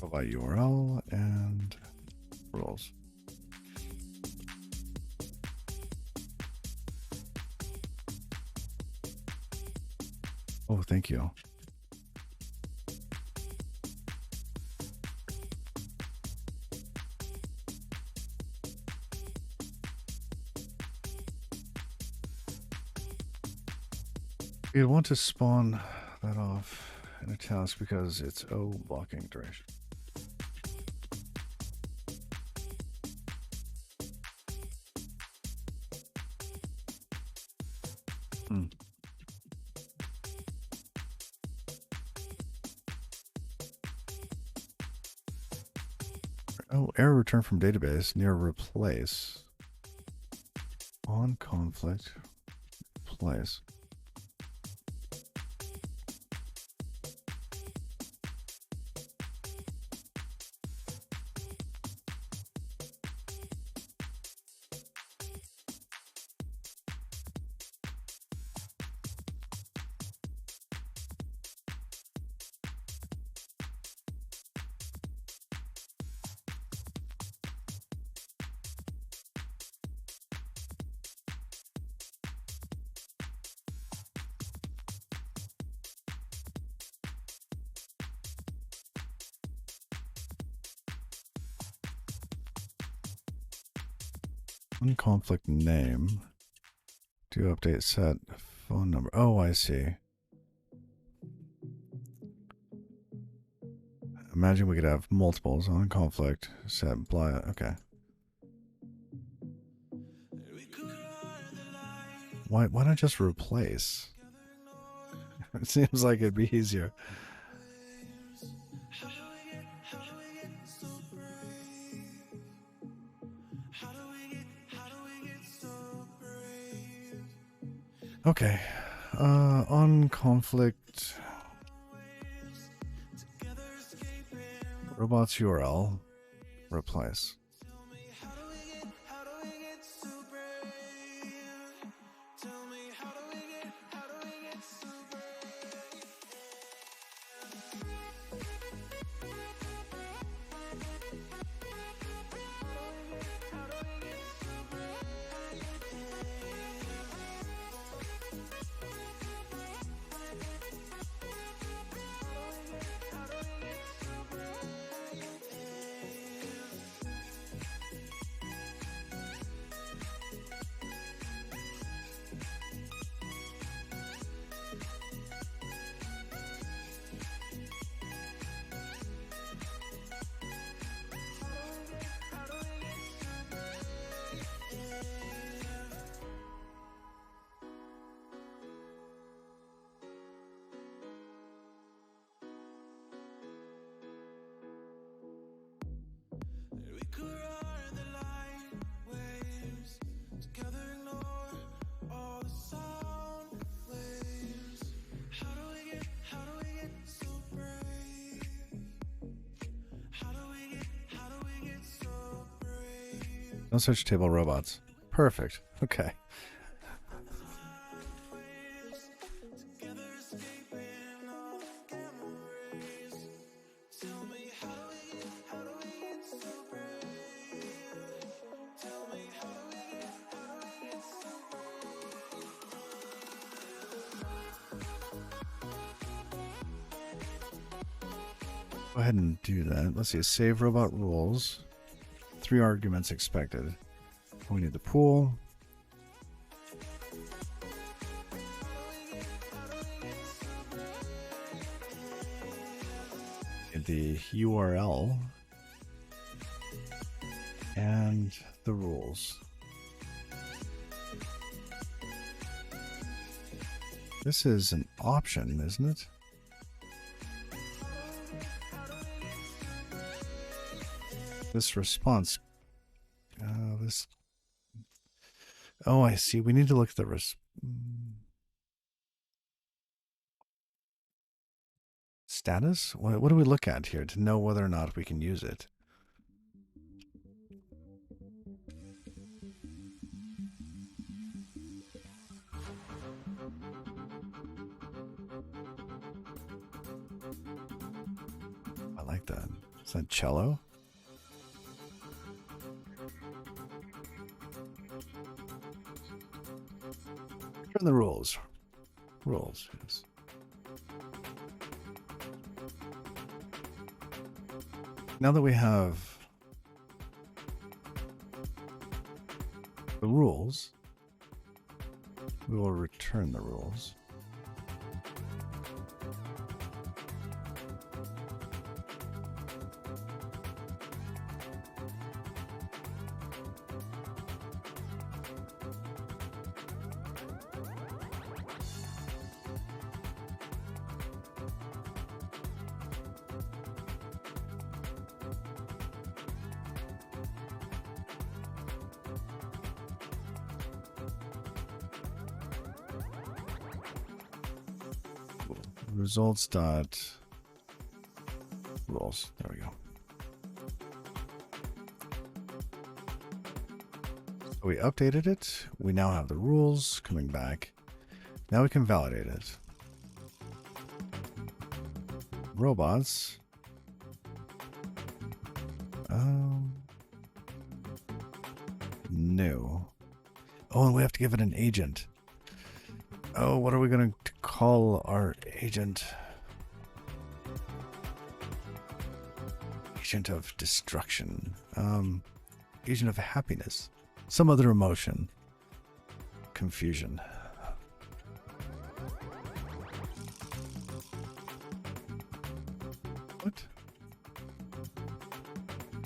Provide URL and rules. Oh, thank you. You'd want to spawn that off in a task because it's O blocking duration. Oh, error return from database near replace. On conflict place. Conflict name. Do update set phone number. Oh, I see. Imagine we could have multiples on conflict set blah. Okay. Why not just replace? It seems like it'd be easier. Okay, on conflict robots URL replace. No search table robots. Perfect. Okay. Go ahead and do that. Let's see. Save robot rules. 3 arguments expected. We need the pool. And the URL. And the rules. This is an option, isn't it? This response, oh, I see. We need to look at the status. What do we look at here to know whether or not we can use it? I like that. Is that cello? Turn the rules. Rules, yes. Now that we have the rules, we will return the rules. Results dot rules. There we go. So we updated it. We now have the rules coming back. Now we can validate it. Robots. New. Oh, and we have to give it an agent. Oh, what are we going to call our agent? Agent of destruction. Agent of happiness. Some other emotion. Confusion. What?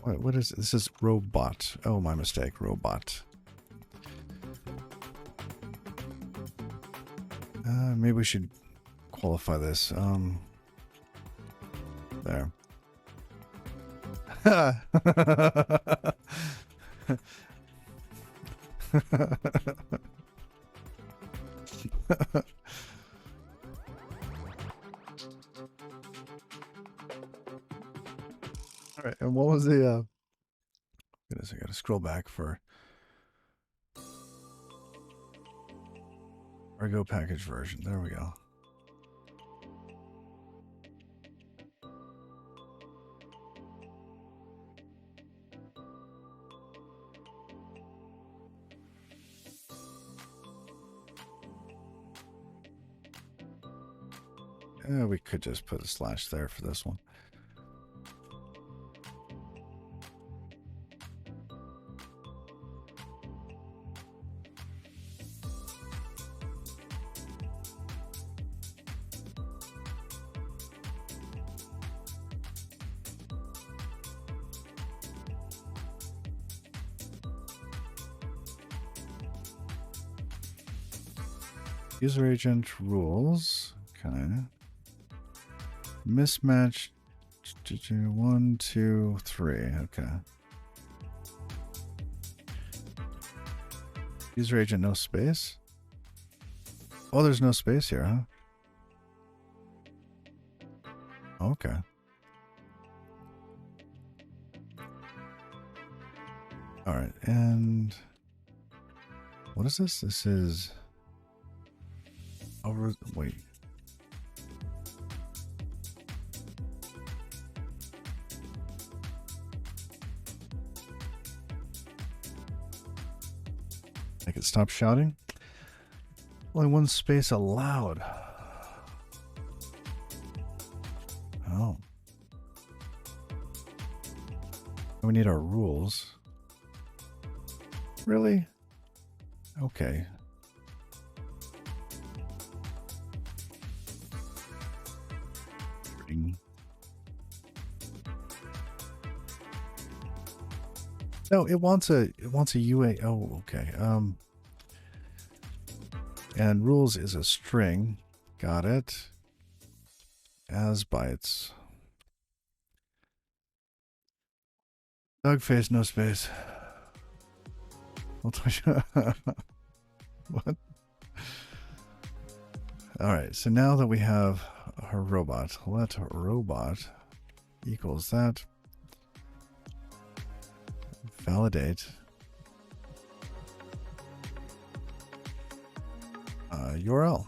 Wait, what is this? Is robot. Oh, my mistake. Robot. Maybe we should qualify this. There. All right, and what was the goodness, I gotta scroll back for Argo package version. There we go. We could just put a slash there for this one. User agent rules. Okay. Mismatch 1, 2, 3. Okay. User agent, no space. Oh, there's no space here, huh? Okay. All right, and what is this? This is over. Wait. Make it stop shouting. Only one space allowed. Oh. We need our rules. Really? Okay. No, it wants a UA. Oh, okay. And rules is a string. Got it. As bytes. Dog face, no space. What? All right. So now that we have our robot, let robot equals that. Validate. URL.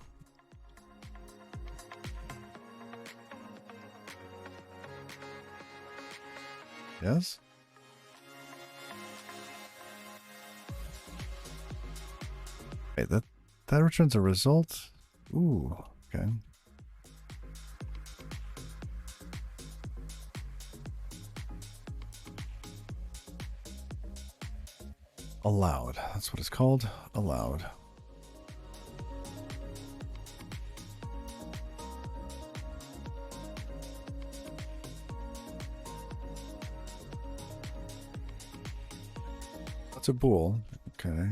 Yes? Wait, that returns a result? Ooh, okay. Allowed. That's what it's called. Allowed. That's a bool. Okay.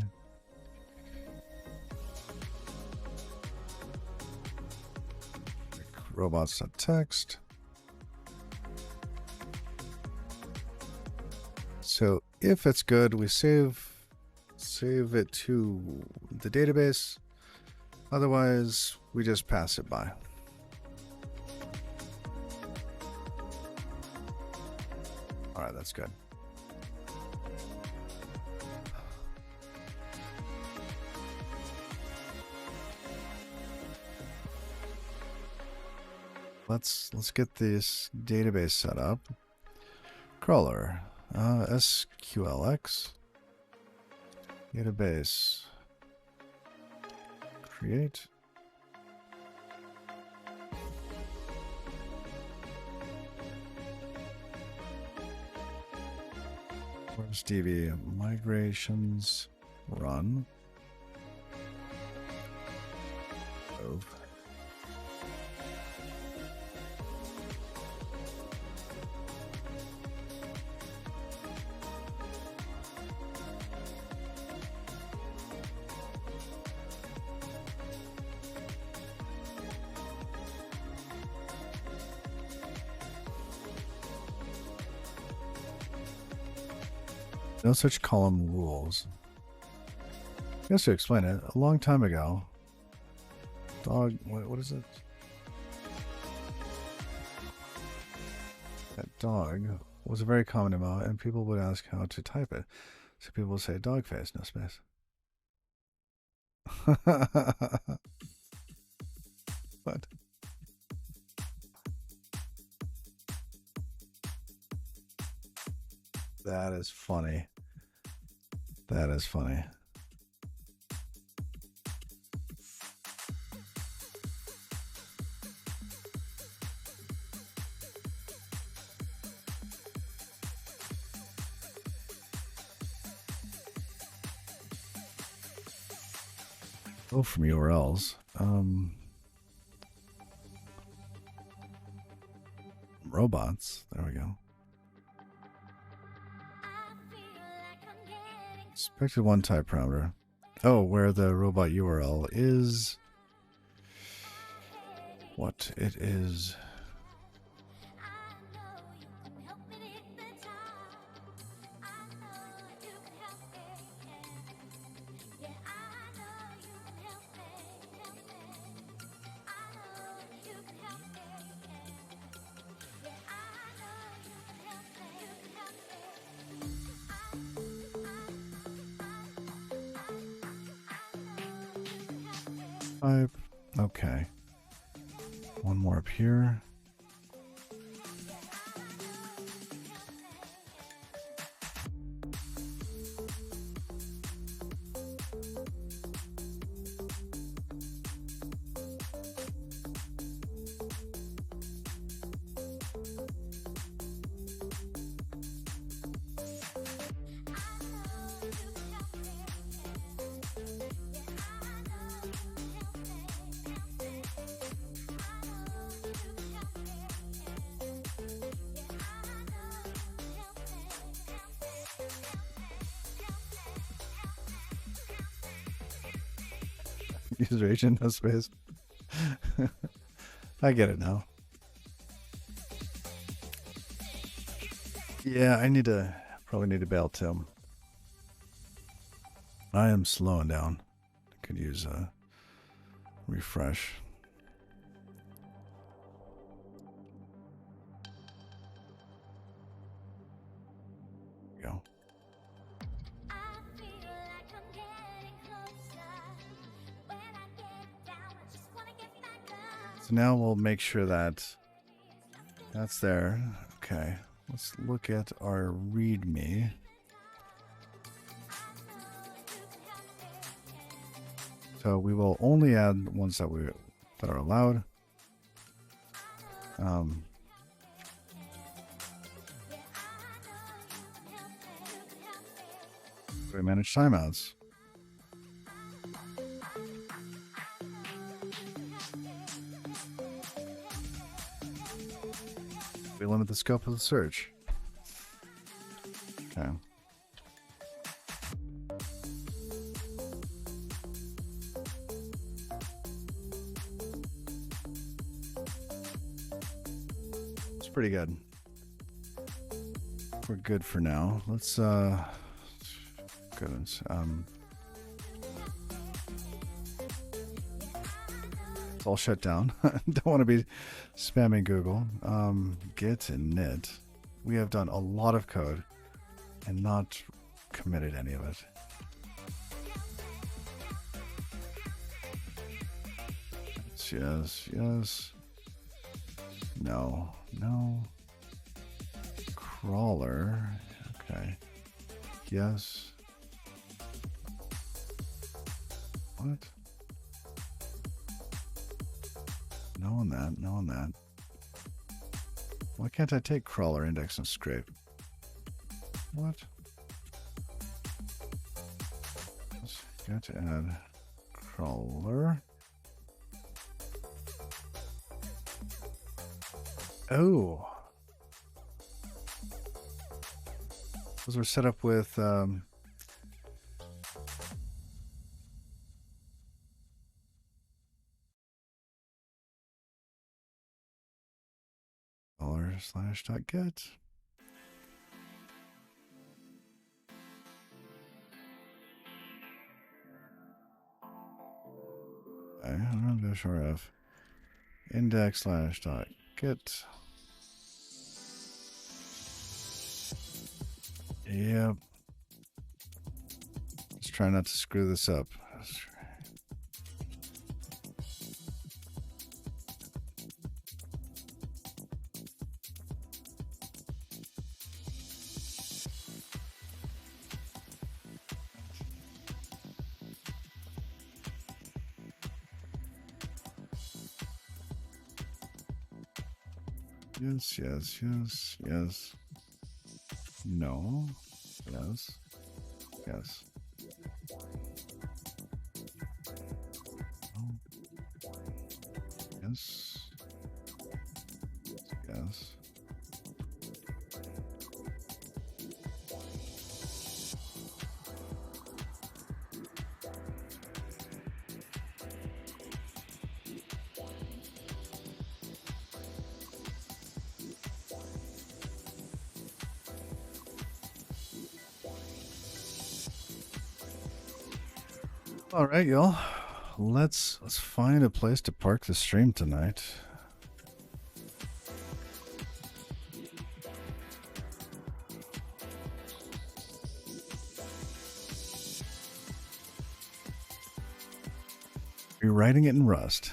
Robots.text. So if it's good, we save it to the database. Otherwise, we just pass it by. All right, that's good. Let's get this database set up. Crawler, SQLX, database, create. Where's DB? Migrations, run. Move. No such column rules. I guess to explain it, a long time ago, dog, what is it? That dog was a very common amount, and people would ask how to type it. So people would say dog face, no space. What? That is funny. That is funny. Oh, from URLs. Robots. There we go. Expected one type parameter. Oh, where the robot URL is. What it is. Type. Okay. One more up here. User agent, no space. I get it now. Yeah, probably need to bail Tim. I am slowing down. I could use a refresh. There we go. So now we'll make sure that that's there. Okay. let's look at our README. So we will only add ones that are allowed. We manage timeouts. We limit the scope of the search. Okay. It's pretty good. We're good for now. Let's goodness. It's all shut down. Don't want to be spamming Google. Git and init. We have done a lot of code and not committed any of it. Yes, yes. No, no. Crawler. Okay. Yes. What? No on that, no on that. Why can't I take crawler, index, and scrape? What? Got to add crawler. Oh. Those were set up with $/.get. $rf index/.get. Yep. Let's try not to screw this up. Yes, yes, yes, yes. No. Yes. Yes. No. Yes. Yes. All right, y'all. Let's find a place to park the stream tonight. You're writing it in Rust.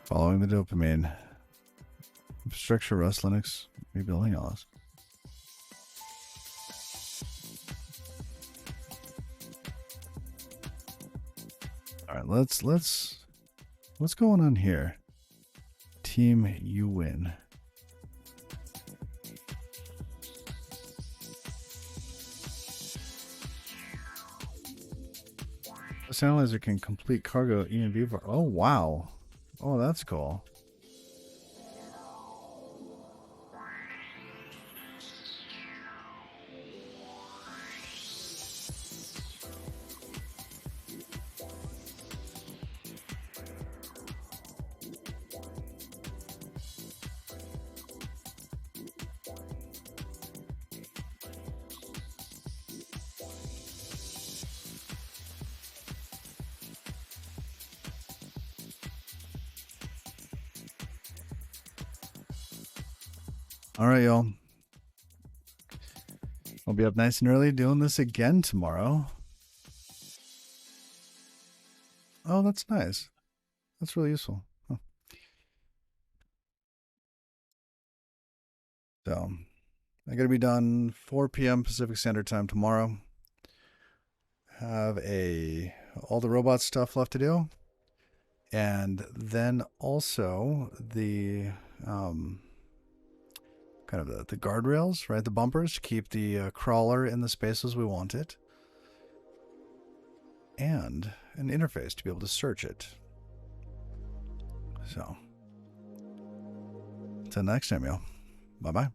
Following the dopamine. Infrastructure, Rust, Linux, rebuilding Alice. All right, what's going on here? Team, you win. This analyzer can complete cargo ENV for. Oh wow! Oh, that's cool. All right, y'all. I'll be up nice and early doing this again tomorrow. Oh, that's nice. That's really useful. So I got to be done 4 p.m. Pacific Standard Time tomorrow. Have all the robot stuff left to do, and then also the kind of the guardrails, right? The bumpers to keep the crawler in the spaces we want it, and an interface to be able to search it. So, until next time, y'all. Bye bye.